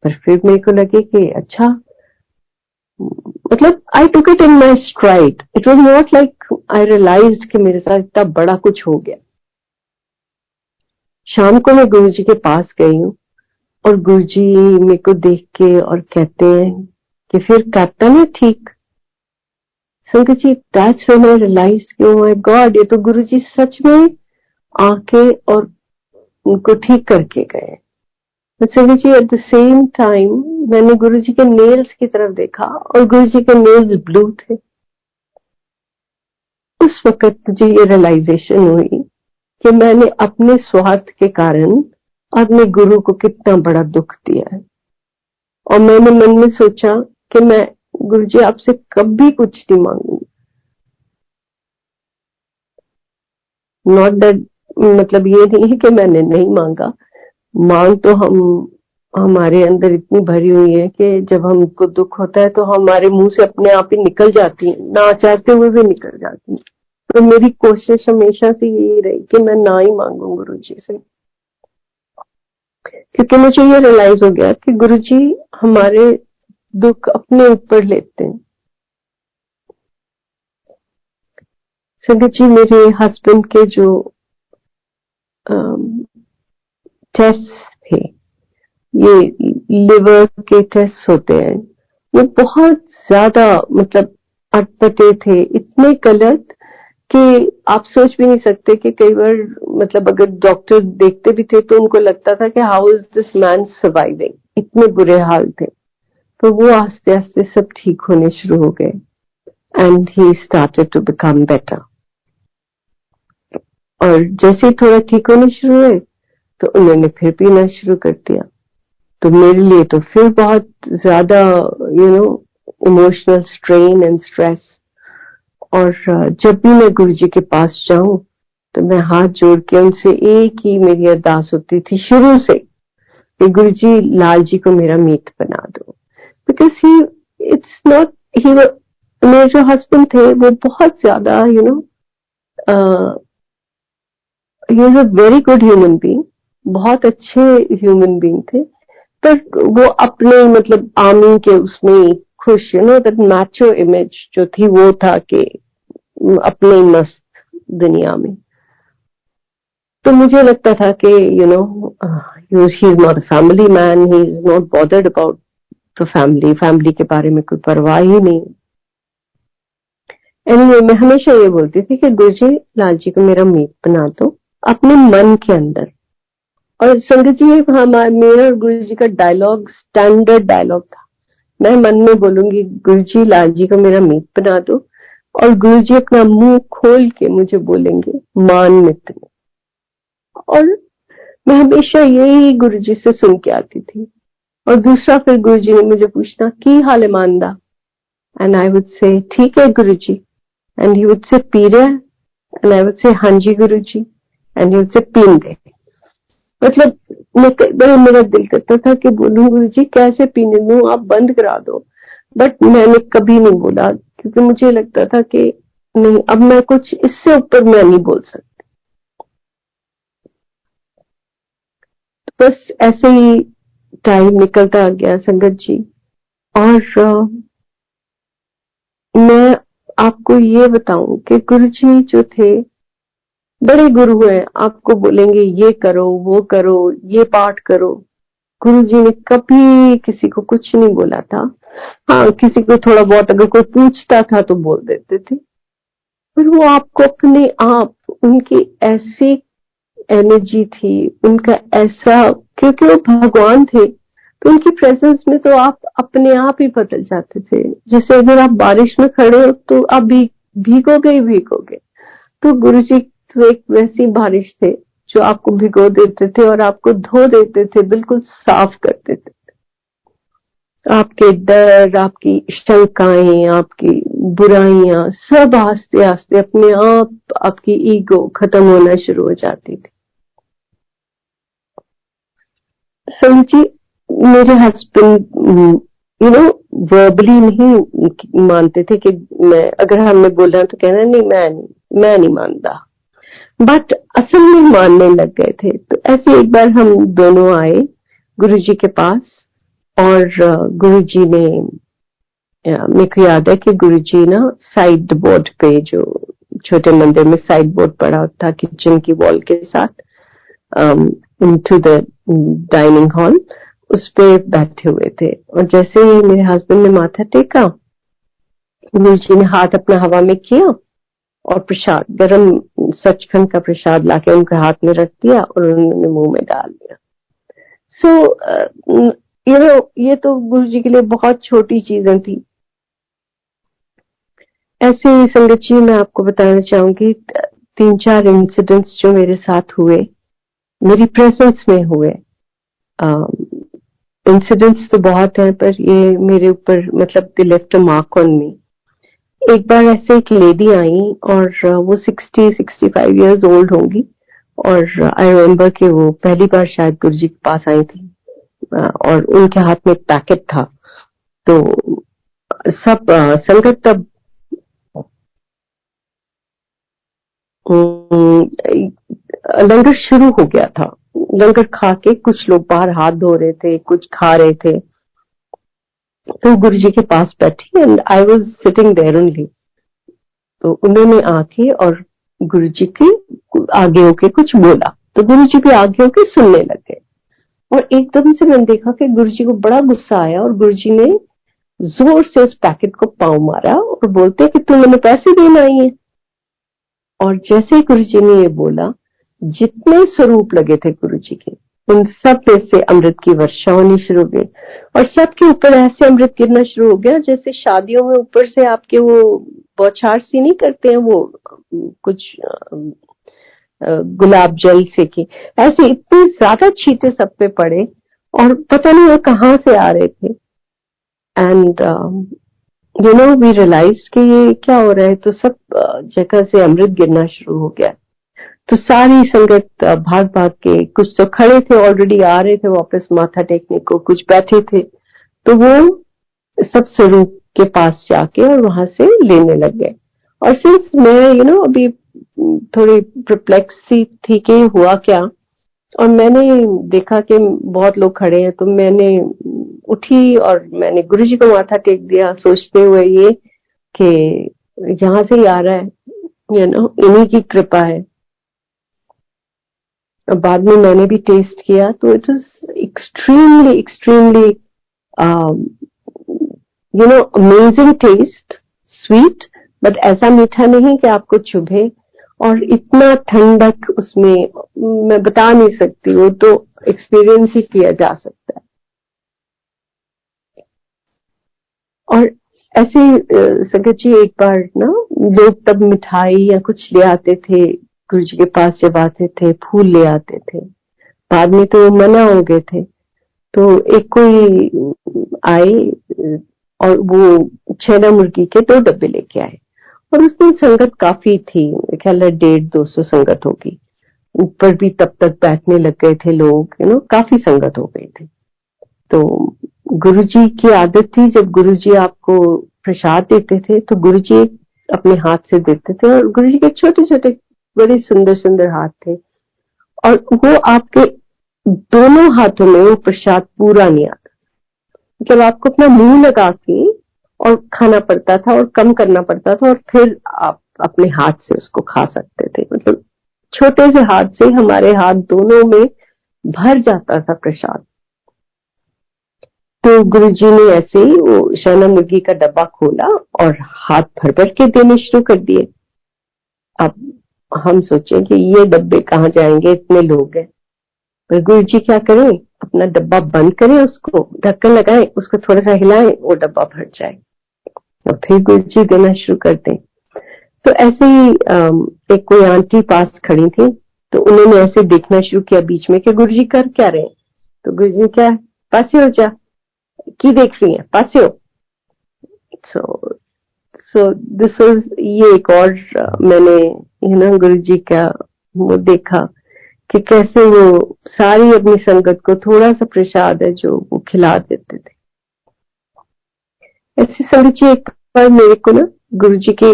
पर फिर मेरे को लगे कि अच्छा, मतलब I took it in my stride, it was not like I realised कि मेरे साथ इतना बड़ा कुछ हो गया। शाम को मैं गुरुजी के पास गई हूँ और गुरुजी मेरे को देख के और कहते हैं कि फिर करता ना ठीक। संगत जी दैट्स व्हेन आई रियलाइज्ड कि ओह माय गॉड, ये तो गुरुजी सच में आके और उनको ठीक करके गए। संगत जी एट द सेम टाइम मैंने गुरुजी के नेल्स की तरफ देखा और गुरुजी के नेल्स ब्लू थे। उस वक्त मुझे ये रियलाइजेशन हुई कि मैंने अपने स्वार्थ के कारण अपने गुरु को कितना बड़ा दुख दिया है। और मैंने मन में सोचा कि मैं गुरुजी आपसे कभी कुछ नहीं मांगूंगी। नॉट दैट मतलब ये नहीं है कि मैंने नहीं मांगा, मांग तो हम हमारे अंदर इतनी भरी हुई है कि जब हमको दुख होता है तो हमारे मुंह से अपने आप ही निकल जाती है, ना चाहते हुए भी निकल जाती है। तो मेरी कोशिश हमेशा से यही रही कि मैं ना ही मांगू गुरुजी से। क्योंकि मुझे ये रियलाइज हो गया कि गुरुजी हमारे दुख अपने ऊपर लेते हैं। संगत जी, मेरे हस्बैंड के जो टेस्ट थे, ये लिवर के टेस्ट होते हैं, वो बहुत ज्यादा मतलब अटपटे थे, इतने गलत कि आप सोच भी नहीं सकते कि कई बार मतलब अगर डॉक्टर देखते भी थे तो उनको लगता था कि how is this man surviving, इतने बुरे हाल थे। तो वो आस्ते आस्ते सब ठीक होने शुरू हो गए and he started to become better. और जैसे ही थोड़ा ठीक होने शुरू हुए तो उन्होंने फिर पीना शुरू कर दिया। तो मेरे लिए तो फिर बहुत ज्यादा इमोशनल स्ट्रेन एंड स्ट्रेस। और जब भी मैं गुरुजी के पास जाऊं तो मैं हाथ जोड़ के उनसे एक ही मेरी अरदास होती थी शुरू से कि गुरुजी लाल जी को मेरा मीत बना दो। बिकॉज ही इट्स नॉट ही मेरे जो हस्बैंड थे वो बहुत ज्यादा he was a very good human being, बहुत अच्छे ह्यूमन बीइंग थे। पर वो अपने मतलब आर्मी के उसमें खुश, दैट मैचो इमेज जो थी वो था कि अपने मस्त दुनिया में। तो मुझे लगता था कि ही is not a family man, he is not bothered about the family के बारे में कोई परवाह ही नहीं। एनीवे, मैं हमेशा ये बोलती थी कि गुरुजी लाल जी को मेरा मीत बना दो अपने मन के अंदर। और संगत जी, मेरा और गुरु जी का डायलॉग स्टैंडर्ड डायलॉग था। मैं मन में बोलूंगी गुरुजी लाल जी को मेरा मीत बना दो, और गुरुजी अपना मुंह खोल के मुझे बोलेंगे मान मित्र। और मैं हमेशा यही गुरुजी से सुन के आती थी। और दूसरा, फिर गुरुजी ने मुझे पूछना की हाल है मानदा, एंड आई वुड से ठीक है Guruji, and he would say पी रहा है, एंड आई वुड से हाँ जी गुरुजी, एंड ही वुड से पीन दे। मतलब मैं कई बार मेरा दिल करता था कि बोलूं गुरुजी कैसे पीने दूं, आप बंद करा दो, बट मैंने कभी नहीं बोला क्योंकि मुझे लगता था कि नहीं, अब मैं कुछ इससे ऊपर मैं नहीं बोल सकती। बस ऐसे ही टाइम निकलता गया संगत जी। और मैं आपको ये बताऊं कि गुरुजी जो थे बड़े गुरु हैं, आपको बोलेंगे ये करो वो करो ये पाठ करो। गुरुजी ने कभी किसी को कुछ नहीं बोला था। हाँ, किसी को थोड़ा बहुत अगर कोई पूछता था तो बोल देते थे, पर वो आपको अपने आप, उनकी ऐसी एनर्जी थी, उनका ऐसा, क्योंकि वो भगवान थे तो उनकी प्रेजेंस में तो आप अपने आप ही बदल जाते थे। जैसे अगर आप बारिश में खड़े हो तो आप भीगोगे ही भीगोगे। तो गुरुजी तो एक वैसी बारिश थे जो आपको भिगो देते थे और आपको धो देते थे, बिल्कुल साफ कर देते थे। आपके डर, आपकी शंकाएं, आपकी बुराइयां सब आस्ते आस्ते अपने आप आपकी ईगो खत्म होना शुरू हो जाती थी। समझी, मेरे हस्बैंड वर्बली नहीं मानते थे कि मैं, अगर हमने बोला तो कहना नहीं, मैं नहीं मानता, बट असल में मानने लग गए थे। तो ऐसे एक बार हम दोनों आए गुरुजी के पास, और गुरुजी ने, मेरे को याद है कि गुरुजी ना साइड बोर्ड पे, जो छोटे मंदिर में साइड बोर्ड पड़ा था किचन की वॉल के साथ, इनटू द डाइनिंग हॉल, उस पे बैठे हुए थे। और जैसे ही मेरे हस्बैंड ने माथा टेका, गुरुजी ने हाथ अपना हवा में किया और प्रसाद, गरम सचखंड का प्रसाद लाके उनके हाथ में रख दिया और उन्होंने मुंह में डाल दिया। सो ये तो गुरुजी के लिए बहुत छोटी चीजें थी। ऐसे ही संगत जी, मैं आपको बताना चाहूंगी 3-4 इंसिडेंट्स जो मेरे साथ हुए, मेरी प्रेजेंस में हुए। इंसिडेंट्स तो बहुत हैं, पर ये मेरे ऊपर मतलब they left a mark on me. एक बार ऐसे एक लेडी आई और वो 60-65 इयर्स ओल्ड होंगी, और आई रिमेम्बर कि वो पहली बार शायद गुरुजी के पास आई थी, और उनके हाथ में एक पैकेट था। तो सब संगत तब लंगर शुरू हो गया था, लंगर खा के कुछ लोग बाहर हाथ धो रहे थे, कुछ खा रहे थे, तो गुरु जी के पास बैठी and I was sitting there only. तो उन्होंने आके और गुरु जी के आगे होके कुछ बोला, तो गुरु जी भी आगे होके सुनने लग गए। और एकदम से मैंने देखा कि गुरु जी को बड़ा गुस्सा आया और गुरु जी ने जोर से उस पैकेट को पांव मारा और बोलते कि तू मैंने पैसे देना आई है। और जैसे ही गुरु जी ने ये बोला, जितने स्वरूप लगे थे गुरु जी के, उन सब में से अमृत की वर्षा होनी शुरू हो गई और सबके ऊपर ऐसे अमृत गिरना शुरू हो गया जैसे शादियों में ऊपर से आपके वो बौछार सी नहीं करते हैं, वो कुछ गुलाब जल से की, ऐसे इतने ज्यादा छींटे सब पे पड़े और पता नहीं वो कहाँ से आ रहे थे। एंड वी रियलाइज कि ये क्या हो रहा है, तो सब जगह से अमृत गिरना शुरू हो गया। तो सारी संगत भाग भाग के, कुछ तो खड़े थे ऑलरेडी, आ रहे थे वापस माथा टेकने को, कुछ बैठे थे, तो वो सब स्वरूप के पास जाके और वहां से लेने लग गए। और सिंस मैं अभी थोड़ी परप्लेक्स थी कि हुआ क्या, और मैंने देखा कि बहुत लोग खड़े हैं, तो मैंने उठी और मैंने गुरु जी को माथा टेक दिया, सोचते हुए ये कि यहाँ से ही आ रहा है, इन्हीं की कृपा है। बाद में मैंने भी टेस्ट किया तो it was extremely extremely amazing taste, sweet, but ऐसा मीठा नहीं कि आपको चुभे, और इतना ठंडक उसमें मैं बता नहीं सकती, वो तो एक्सपीरियंस ही किया जा सकता है। और ऐसे संगत जी एक बार ना लोग तब मिठाई या कुछ ले आते थे गुरु जी के पास, जब आते थे फूल ले आते थे, बाद में तो मना हो गए थे। तो एक कोई आए और वो छेना मुर्गी के 2 डब्बे लेके आए, और उस दिन संगत काफी थी, ख्याल है 150-200 संगत होगी, ऊपर भी तब तक बैठने लग गए थे लोग, काफी संगत हो गई थी। तो गुरुजी की आदत थी, जब गुरुजी आपको प्रसाद देते थे तो गुरुजी अपने हाथ से देते थे, और गुरुजी के छोटे छोटे बड़े सुंदर सुंदर हाथ थे, और वो आपके दोनों हाथों में वो प्रसाद पूरा नहीं आता, मतलब आपको अपना मुंह लगा के और खाना पड़ता था और कम करना पड़ता था, और फिर आप अपने हाथ से उसको खा सकते थे। मतलब छोटे से हाथ से हमारे हाथ दोनों में भर जाता था प्रसाद। तो गुरुजी ने ऐसे ही वो शना मुर्गी का डब्बा खोला और हाथ भर भर के देने शुरू कर दिए। अब हम सोचे कि ये डब्बे कहाँ जाएंगे, इतने लोग हैं। पर गुरुजी क्या करें, अपना डब्बा बंद करें, उसको ढक्कन लगाएं, उसको थोड़ा सा हिलाएं, वो डब्बा भर जाए, और फिर गुरुजी देना शुरू कर दें। तो ऐसे ही एक कोई आंटी पास खड़ी थी, तो उन्होंने ऐसे देखना शुरू किया बीच में कि गुरुजी कर क्या रहे। तो गुरुजी क्या, पासे हो जा, की देख रही है, पासे हो। सो दिस वाज, ये एक और मैंने गुरुजी का वो देखा कि कैसे वो सारी अपनी संगत को थोड़ा सा प्रसाद है जो वो खिला देते थे। ऐसी संगत जी एक बार मेरे को ना गुरुजी के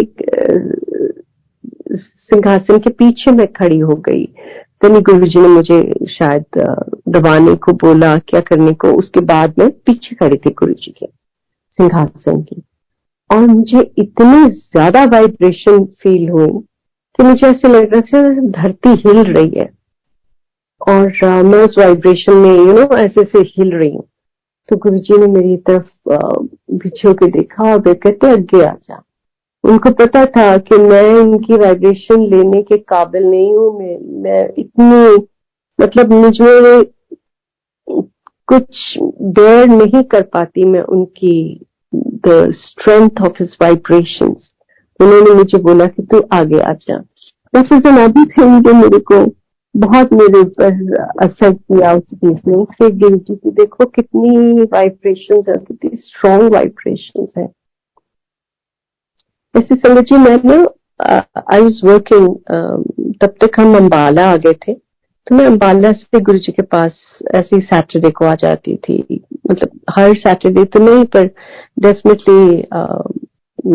सिंहासन के पीछे मैं खड़ी हो गई, तो गुरुजी ने मुझे शायद दबाने को बोला, क्या करने को, उसके बाद मैं पीछे खड़ी थी गुरुजी के सिंहासन की, और मुझे इतनी ज्यादा वाइब्रेशन फील हुई कि मुझे ऐसे लग रहा था धरती हिल रही है, और मैं उस वाइब्रेशन में ऐसे से हिल रही हूँ। तो गुरुजी ने मेरी तरफ पीछे होके देखा और वे कहते आगे आ जा। उनको पता था कि मैं इनकी वाइब्रेशन लेने के काबिल नहीं हूँ, मैं इतनी, मतलब मुझे कुछ बेयर नहीं कर पाती मैं उनकी the strength of his vibrations. उन्होंने मुझे बोला कि तू आगे आ जा। दैट इज अनदर थिंग जो मेरे को बहुत मेरे ऊपर असर किया उस चीज ने, फिर गिनती की देखो कितनी वाइब्रेशंस है, कितनी स्ट्रॉन्ग वाइब्रेशंस है। ऐसे समझिए मैं ना आई वाज वर्किंग, तब तक हम अम्बाला आ गए थे, तो मैं अम्बाला से गुरु जी के पास ऐसे सैटरडे को आ जाती थी, मतलब हर सैटरडे तो नहीं पर डेफिनेटली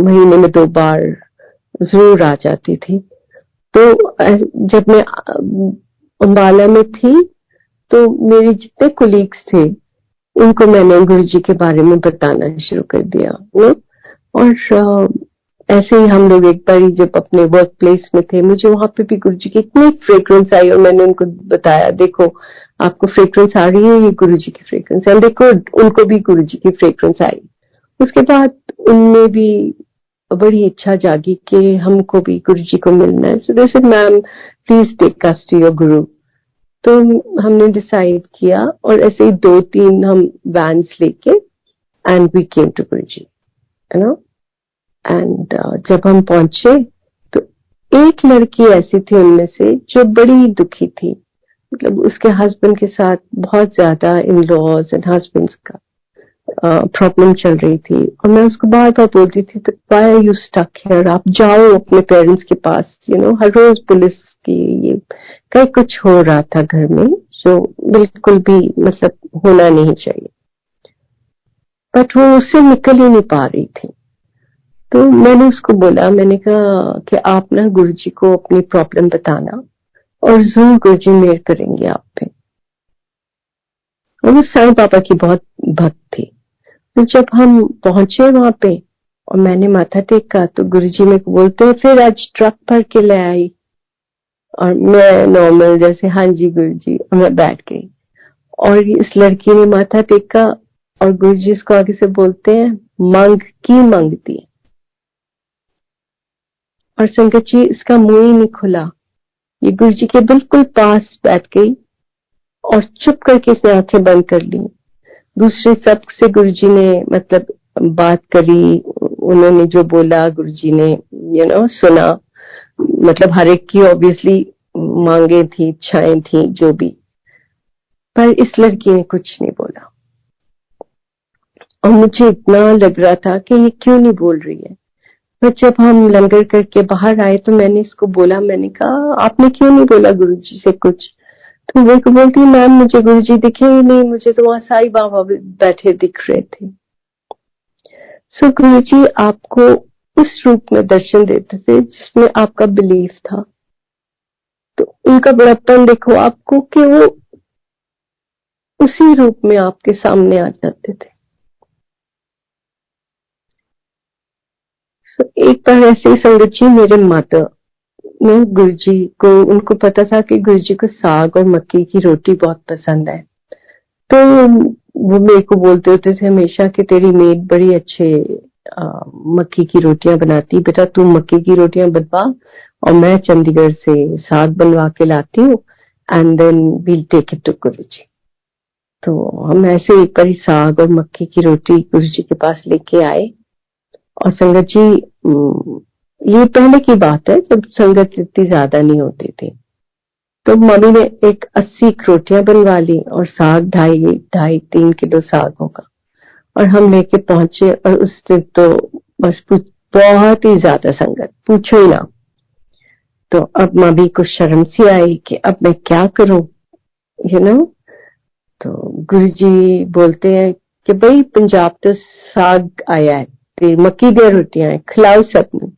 महीने में 2 बार जरूर आ जाती थी। तो जब मैं अम्बाला में थी तो मेरे जितने कोलीग्स थे उनको मैंने गुरुजी के बारे में बताना शुरू कर दिया, और ऐसे ही हम लोग एक बारी जब अपने वर्क प्लेस में थे, मुझे वहां पे भी गुरुजी की इतनी फ्रेग्रेंस आई और मैंने उनको बताया, देखो आपको फ्रेग्रेंस आ रही है, ये गुरुजी की फ्रेग्रेंस है। देखो उनको भी गुरुजी की फ्रेग्रेंस आई। उसके बाद उनमें भी बड़ी इच्छा जागी कि हमको भी गुरुजी को मिलना है। So they said, ma'am please take us to your guru. तो हमने डिसाइड किया और ऐसे ही 2-3 हम वैन्स लेके and we came to Guruji, you know. And जब हम पहुंचे तो एक लड़की ऐसी थी उनमें से जो बड़ी दुखी थी, मतलब उसके हस्बैंड के साथ बहुत ज्यादा इन लॉज एंड हस्बैंड्स का प्रॉब्लम चल रही थी। और मैं उसको बार बार बोलती थी, तो why are you stuck here, आप जाओ अपने पेरेंट्स के पास, हर रोज पुलिस की ये कहीं कुछ हो रहा था घर में जो बिल्कुल भी मतलब होना नहीं चाहिए, बट वो उससे निकल ही नहीं पा रही थी। तो मैंने उसको बोला, मैंने कहा कि आप ना गुरुजी को अपनी प्रॉब्लम बताना और जरूर गुरुजी मेहर करेंगे आप पे। और वो साईं बाबा की बहुत भक्त थी। तो जब हम पहुंचे वहां पे और मैंने माथा टेका तो गुरुजी मेरे को बोलते हैं, फिर आज ट्रक भर के ले आई। और मैं नॉर्मल जैसे हाँ जी गुरुजी, और मैं बैठ गई। और इस लड़की ने माथा टेका और गुरुजी इसको आगे से बोलते हैं, मांग की मांगती है। और संगत जी इसका मुंह ही नहीं खुला, ये गुरुजी के बिल्कुल पास बैठ गई और चुप करके इसने आंखें बंद कर ली। दूसरे सब से गुरुजी ने मतलब बात करी, उन्होंने जो बोला गुरुजी ने सुना। मतलब हर एक की ऑब्वियसली मांगे थी, इच्छाएं थी, जो भी, पर इस लड़की ने कुछ नहीं बोला। और मुझे इतना लग रहा था कि ये क्यों नहीं बोल रही है। पर जब हम लंगर करके बाहर आए तो मैंने इसको बोला, मैंने कहा आपने क्यों नहीं बोला गुरुजी से कुछ। तो वो को बोलती, मैम मुझे गुरुजी दिखे ही नहीं, मुझे तो वहां साईं बाबा बैठे दिख रहे थे। सो गुरुजी आपको उस रूप में दर्शन देते थे जिसमें आपका बिलीफ था। तो उनका बड़प्पन देखो आपको कि वो उसी रूप में आपके सामने आ जाते थे। सो एक बार ऐसे ही संगत जी मेरे मदर गुरुजी को, उनको पता था कि गुरुजी को साग और मक्की की रोटी बहुत पसंद है। तो वो मेरे को बोलते होते थे हमेशा कि तेरी मेड बड़ी अच्छे मक्की की रोटियां बनाती, बेटा तू मक्की की रोटियां बनवा और मैं चंडीगढ़ से साग बनवा के लाती हूँ and then we'll take it to Guruji. तो हम ऐसे एक बार साग और मक्की की रोटी गुरुजी के पास लेके आए। और संगत जी ये पहले की बात है जब संगत इतनी ज्यादा नहीं होती थी। तो मम्मी ने एक 80 रोटियां बनवा ली और साग 2.5-3 किलो साग होगा। और हम लेके पहुंचे और उस दिन तो बस बहुत ही ज्यादा संगत, पूछो ही ना। तो अब मम्मी को शर्म सी आई कि अब मैं क्या करूं, तो गुरुजी बोलते हैं कि भाई पंजाब तो साग आया है, ते मक्की दी रोटियां है, खिलाओ सबने।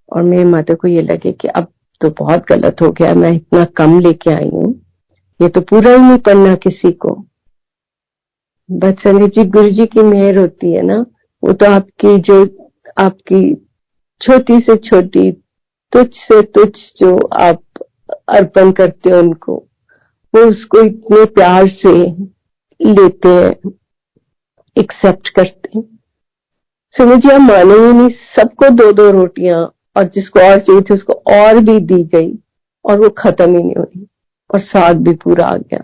और मेरी माता को ये लगे कि अब तो बहुत गलत हो गया, मैं इतना कम लेके आई हूँ, ये तो पूरा ही नहीं पड़ना किसी को। बस संगत जी गुरुजी की मेहर होती है ना, वो तो आपकी छोटी से छोटी, तुच्छ से तुच्छ जो आप अर्पण करते हो उनको, वो उसको इतने प्यार से लेते हैं, एक्सेप्ट करते हैं। समझ जी आप माने ही नहीं, सबको 2-2 रोटियां और जिसको और चाहिए थी उसको और भी दी गई और वो खत्म ही नहीं हुई और साग भी पूरा आ गया।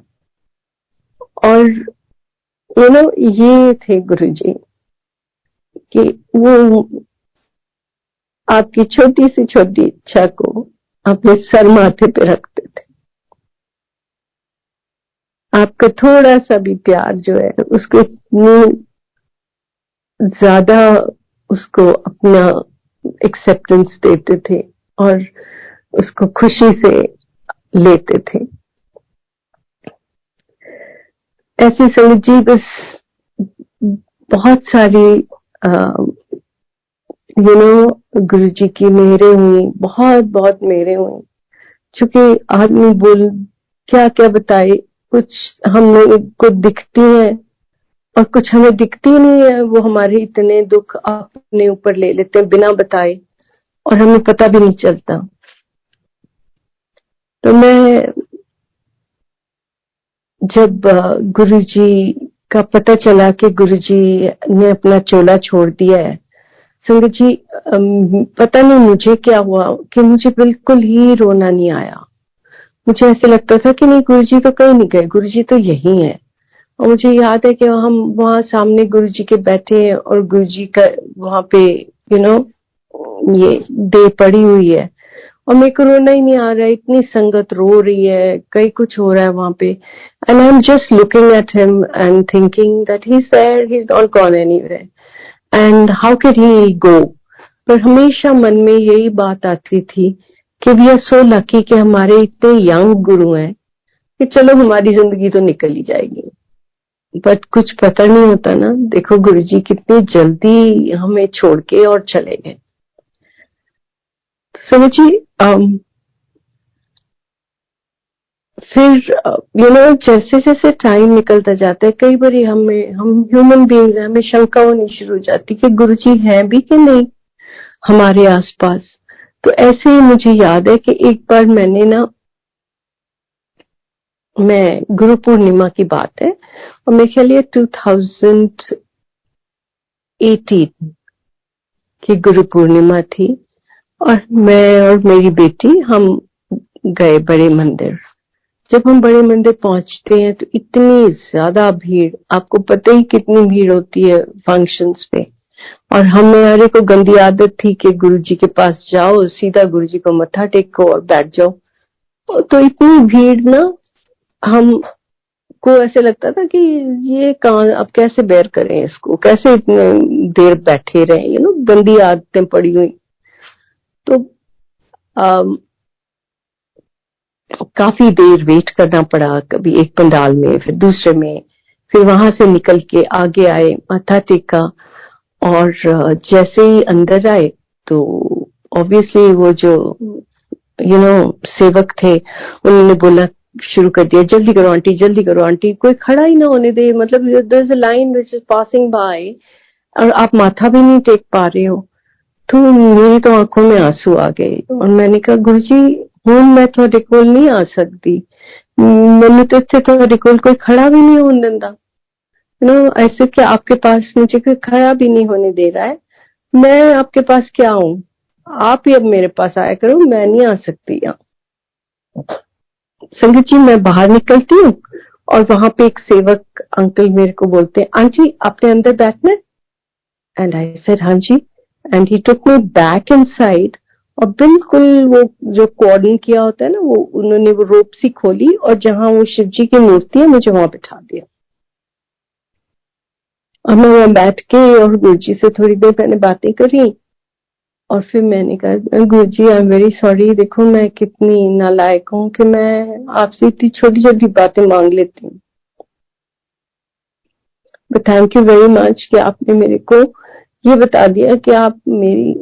और ये थे गुरुजी कि वो आपकी छोटी से छोटी इच्छा को अपने सर माथे पे रखते थे। आपका थोड़ा सा भी प्यार जो है उसको इतनी ज्यादा उसको अपना एक्सेप्टेंस देते थे और उसको खुशी से लेते थे। ऐसी संगत जी बस बहुत सारी गुरुजी की मेहरें हुई, बहुत बहुत मेहरें हुई। चूंकि आदमी बोल क्या क्या बताए, कुछ हमें को दिखती हैं और कुछ हमें दिखती नहीं है। वो हमारे इतने दुख अपने ऊपर ले लेते हैं बिना बताए और हमें पता भी नहीं चलता। तो मैं जब गुरुजी का पता चला कि गुरुजी ने अपना चोला छोड़ दिया है, संगत जी, पता नहीं मुझे क्या हुआ कि मुझे बिल्कुल ही रोना नहीं आया। मुझे ऐसे लगता था कि नहीं, गुरुजी तो कहीं नहीं गए, गुरुजी तो यही है। और मुझे याद है कि हम वहां सामने गुरुजी के बैठे हैं और गुरुजी का वहां पे ये देह पड़ी हुई है और मेरे को रोना ही नहीं आ रहा है। इतनी संगत रो रही है, कई कुछ हो रहा है वहां पे, and I am just looking at him and thinking that he is there, he is not gone anywhere and how can he go. पर हमेशा मन में यही बात आती थी कि वी आर सो लकी कि हमारे इतने यंग गुरु हैं कि चलो हमारी जिंदगी तो निकल ही जाएगी। बट कुछ पता नहीं होता ना। देखो गुरुजी कितनी जल्दी हमें छोड़ के और चले गए। समझी, फिर जैसे जैसे टाइम निकलता जाता है, कई बार हम ह्यूमन बीइंग्स हैं, हमें शंका होनी शुरू हो जाती कि गुरुजी हैं भी कि नहीं हमारे आसपास। तो ऐसे ही मुझे याद है कि एक बार मैं गुरु पूर्णिमा की बात है और मेरे ख्याल ये 2018 की गुरु पूर्णिमा थी और मैं और मेरी बेटी हम गए बड़े मंदिर। जब हम बड़े मंदिर पहुंचते हैं तो इतनी ज्यादा भीड़, आपको पता ही कितनी भीड़ होती है फंक्शंस पे। और हमारे को गंदी आदत थी कि गुरुजी के पास जाओ, सीधा गुरुजी को मत्था टेको और बैठ जाओ। तो इतनी भीड़ ना, हम को ऐसे लगता था कि ये कहाँ, अब कैसे बेयर करें इसको, कैसे इतने देर बैठे रहे, गंदी आदतें पड़ी हुई। तो काफी देर वेट करना पड़ा, कभी एक पंडाल में, फिर दूसरे में, फिर वहां से निकल के आगे आए, माथा टेका और जैसे ही अंदर आए तो ऑब्वियसली वो जो सेवक थे उन्होंने बोला शुरू कर दिया, जल्दी करो आंटी, जल्दी करो आंटी, कोई खड़ा ही ना होने दे, मतलब there is a line which is passing by और आप माथा भी नहीं टेक पा रहे हो। तो मेरी तो आंखों में आंसू आ गए और मैंने कहा गुरुजी हूं मैं थोड़े कोल नहीं आ सकती, मैंने तो इतने थोड़े कोल कोई खड़ा भी नहीं होने देता, ऐसे क्या आपके पास मुझे कोई खड़ा भी नहीं होने दे रहा है, मैं आपके पास क्या हूँ, आप ही अब मेरे पास आया करो, मैं नहीं आ सकती यहाँ। संगत जी मैं बाहर निकलती हूँ और वहां पे एक सेवक अंकल मेरे को बोलते हैं, आंटी आपने अंदर बैठना है? एंड आई सेड हाँ जी। And he took me back inside और बिल्कुल वो जो कॉर्डन किया होता है ना, वो उन्होंने वो रोप सी खोली और जहां वो शिव जी की मूर्ति है मुझे वहां बिठा दिया। और मैं वहां बैठ के और गुरुजी से थोड़ी देर मैंने बातें करी और फिर मैंने कहा गुरुजी आई एम वेरी सॉरी, देखो मैं कितनी नालायक हूँ कि मैं आपसे इतनी छोटी छोटी बातें मांग लेती हूँ, but thank you very much कि आपने मेरे को ये बता दिया कि आप मेरी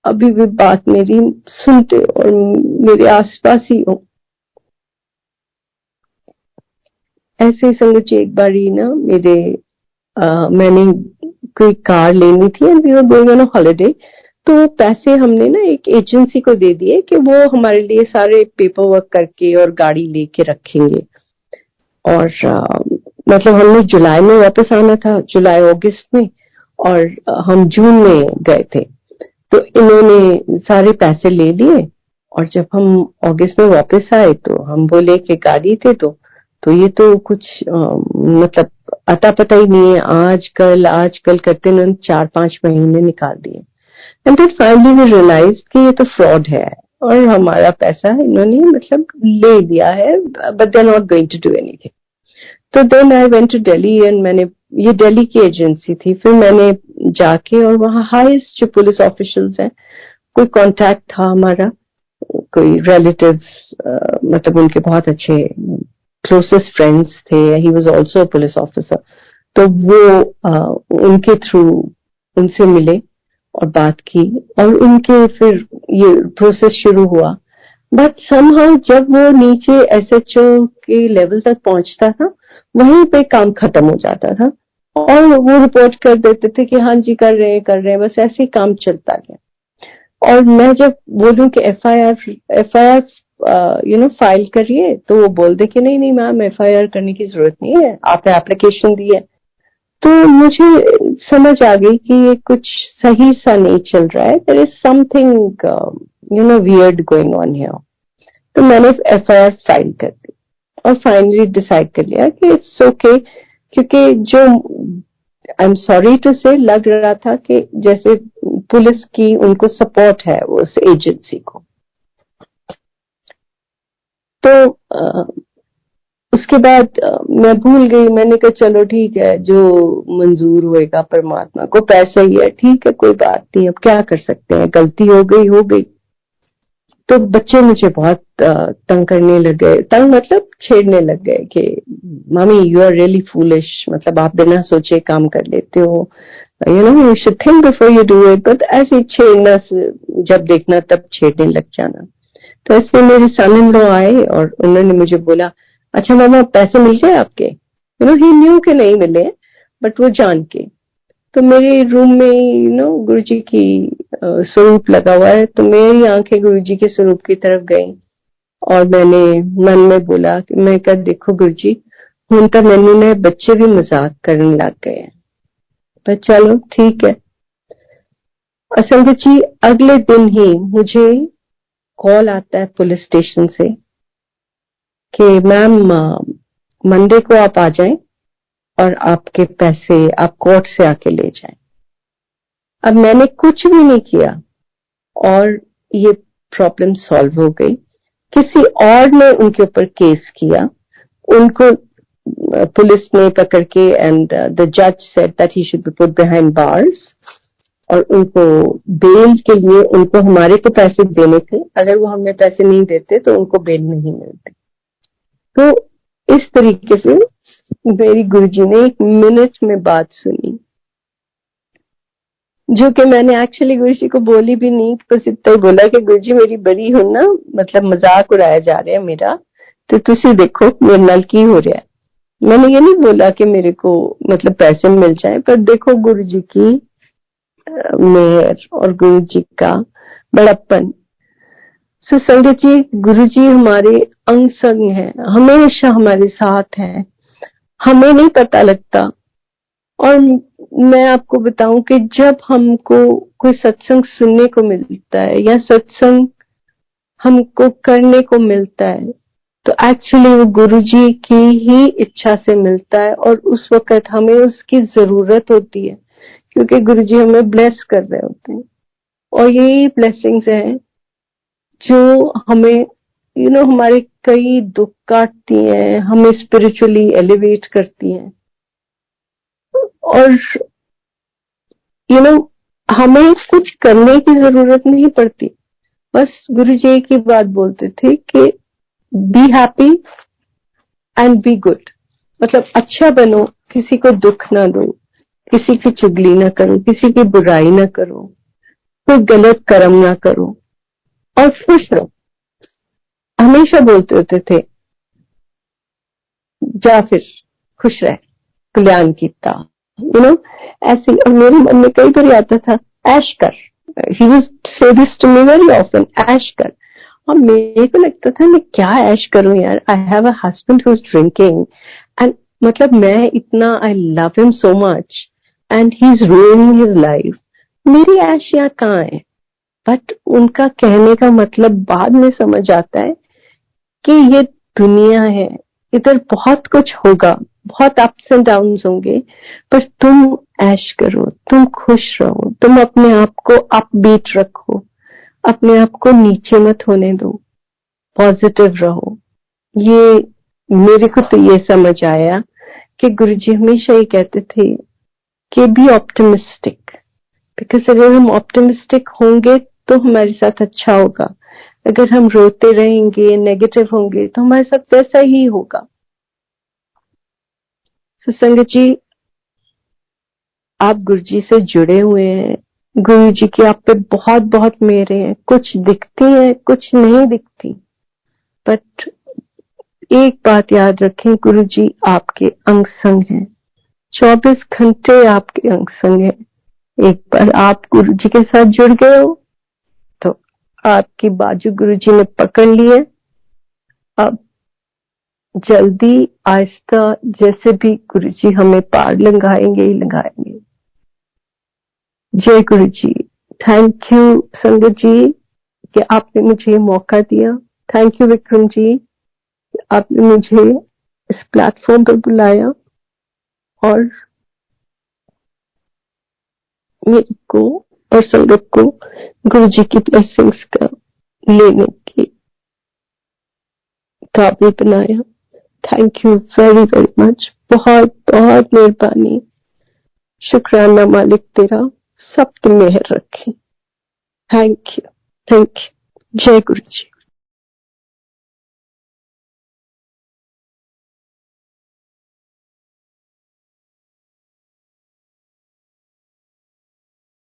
अभी भी बात मेरी सुनते और मेरे आसपास ही हो। ऐसे ही संगत जी एक बारी ना मैंने कोई कार लेनी थी and we were going on a holiday. तो पैसे हमने ना एक एजेंसी को दे दिए कि वो हमारे लिए सारे पेपर वर्क करके और गाड़ी लेके रखेंगे। और मतलब हमने जुलाई में वापस आना था, जुलाई अगस्त में, और हम जून में गए थे। तो इन्होंने सारे पैसे ले लिए और जब हम अगस्त में वापस आए तो हम बोले कि गाड़ी थे तो ये तो कुछ मतलब अता पता ही नहीं है, आज कल करते इन्होंने 4-5 महीने निकाल दिए। And then finally we realise कि ये तो फ्रॉड है और हमारा पैसा इन्होंने मतलब ले लिया है, but they are not going to do anything. तो then I went to Delhi and ये दिल्ली की एजेंसी थी, फिर मैंने जाके और वहाँ हाईएस्ट जो पुलिस ऑफिशियल्स हैं, कोई कांटेक्ट था हमारा, कोई रिलेटिव्स, मतलब उनके बहुत अच्छे क्लोजेस्ट फ्रेंड्स थे, he was also a police officer. तो वो उनके थ्रू उनसे मिले और बात की और उनके फिर ये प्रोसेस शुरू हुआ। बट समहाउ जब वो नीचे एसएचओ के लेवल तक पहुंचता था, वहीं पे काम खत्म हो जाता था और वो रिपोर्ट कर देते थे कि हाँ जी कर रहे हैं, बस ऐसे ही काम चलता गया। और मैं जब बोलूं कि एफआईआर फाइल करिए, तो वो बोल दे कि नहीं नहीं मैम, एफआईआर करने की जरूरत नहीं है, आपने एप्लीकेशन दी है। तो मुझे समझ आ गई कि ये कुछ सही सा नहीं चल रहा है, there is something weird going on here. तो मैंने एफआईआर फाइल कर दी और फाइनली डिसाइड कर लिया कि इट्स ओके, क्योंकि जो आई एम सॉरी टू से लग रहा था कि जैसे पुलिस की उनको सपोर्ट है उस एजेंसी को। तो उसके बाद मैं भूल गई, मैंने कहा चलो ठीक है, जो मंजूर होएगा परमात्मा को, पैसा ही है, ठीक है कोई बात नहीं, अब क्या कर सकते हैं, गलती हो गई हो गई। तो बच्चे मुझे बहुत तंग करने लग गए, तंग मतलब छेड़ने लग गए कि mummy you are really foolish, मतलब आप बिना सोचे काम कर लेते हो, you should think before you do it. But ऐसे छेड़ना, जब देखना तब छेड़ने लग जाना। तो इसलिए मेरे सन इन लॉ आए और उन्होंने मुझे बोला, अच्छा मामा पैसे मिल गए आपके, ही न्यू के नहीं मिले, बट वो जान के। तो मेरे रूम में गुरु जी की स्वरूप लगा हुआ है, तो मेरी आंखें गुरु जी के स्वरूप की तरफ गई और मैंने मन में बोला कि मैं कहा देखो गुरु जी, हुन तो मैनू ने बच्चे भी मजाक करने लग गए हैं, पर चलो ठीक है। असल में जी अगले दिन ही मुझे कॉल आता है पुलिस स्टेशन से कि मैम मंडे को आप आ जाएं और आपके पैसे आप कोर्ट से आके ले जाएं। अब मैंने कुछ भी नहीं किया और ये प्रॉब्लम सॉल्व हो गई। किसी और ने उनके ऊपर केस किया, उनको पुलिस ने पकड़ के, एंड द जज said that he should be put behind bars, और उनको बेल के लिए उनको हमारे को पैसे देने थे, अगर वो हमें पैसे नहीं देते तो उनको बेल नहीं मिलती। तो इस तरीके से मेरी गुरुजी ने 1 मिनट में बात सुनी, जो कि मैंने एक्चुअली गुरुजी को बोली भी नहीं, बस इतना ही बोला कि गुरुजी मेरी बड़ी हूं ना, मतलब मजाक उड़ाया जा रहा है मेरा, तो तुसी देखो मेरे नाल की हो रहा है। मैंने ये नहीं बोला कि मेरे को मतलब पैसे मिल जाए, पर देखो गुरुजी की मेहर और गुरुजी का बड़प्पन। सो संगत जी, गुरुजी हमारे अंग संग हैं, हमेशा हमारे साथ हैं, हमें नहीं पता लगता। और मैं आपको बताऊं कि जब हमको कोई सत्संग सुनने को मिलता है या सत्संग हमको करने को मिलता है, तो एक्चुअली वो गुरुजी की ही इच्छा से मिलता है, और उस वक्त हमें उसकी जरूरत होती है, क्योंकि गुरुजी हमें ब्लेस कर रहे होते हैं। और यही ब्लेसिंग्स हैं जो हमें हमारे कई दुख काटती हैं, हमें स्पिरिचुअली एलिवेट करती हैं। और हमें कुछ करने की जरूरत नहीं पड़ती, बस गुरुजी एक ही बात बोलते थे कि be happy and be good, मतलब अच्छा बनो, किसी को दुख ना दो, किसी की चुगली ना करो, किसी की बुराई ना करो, कोई गलत कर्म ना करो, और खुश रहो। हमेशा बोलते होते थे, जा फिर खुश रह, कल्याण कीता, ऐसे। और मेरे मन में कई बार आता था, ऐश कर, he was say this to me very often, ऐश कर। और मेरे को लगता था मैं क्या ऐश करूं यार, I have a husband who is drinking, and मतलब मैं इतना, I love him so much and he is ruining his life, मेरी ऐश यहाँ कहाँ है। बट उनका कहने का मतलब बाद में समझ आता है कि ये दुनिया है, इधर बहुत कुछ होगा, बहुत अप्स एंड डाउन्स होंगे, पर तुम ऐश करो, तुम खुश रहो, तुम अपने आप को अपबीट रखो, अपने आप को नीचे मत होने दो, पॉजिटिव रहो। ये मेरे को तो ये समझ आया कि गुरुजी हमेशा ये कहते थे कि बी ऑप्टिमिस्टिक, बिकॉज अगर हम ऑप्टिमिस्टिक होंगे तो हमारे साथ अच्छा होगा, अगर हम रोते रहेंगे, नेगेटिव होंगे, तो हमारे साथ वैसा ही होगा। संगत जी, आप गुरुजी से जुड़े हुए हैं, गुरु जी की आप पे बहुत बहुत मेहरें हैं, कुछ दिखती हैं कुछ नहीं दिखती, बट एक बात याद रखें, गुरु जी आपके अंग संग हैं, 24 घंटे आपके अंग संग हैं। एक बार आप गुरु जी के साथ जुड़ गए हो तो आपकी बाजू गुरु जी ने पकड़ ली है। अब जल्दी आहिस्ता जैसे भी गुरु जी हमें पार लगाएंगे ही लगाएंगे। जय गुरु जी। थैंक यू संगत जी कि आपने मुझे ये मौका दिया। थैंक यू विक्रम जी, आपने मुझे इस प्लेटफॉर्म पर बुलाया और मेरे को और संगत को गुरु जी की ब्लेसिंग्स का लेने के काबिल बनाया। Thank you very very much. बहुत बहुत मेहरबानी। शुक्राना मालिक तेरा, सब पे मेहर रखे। Thank you. जय गुरु जी।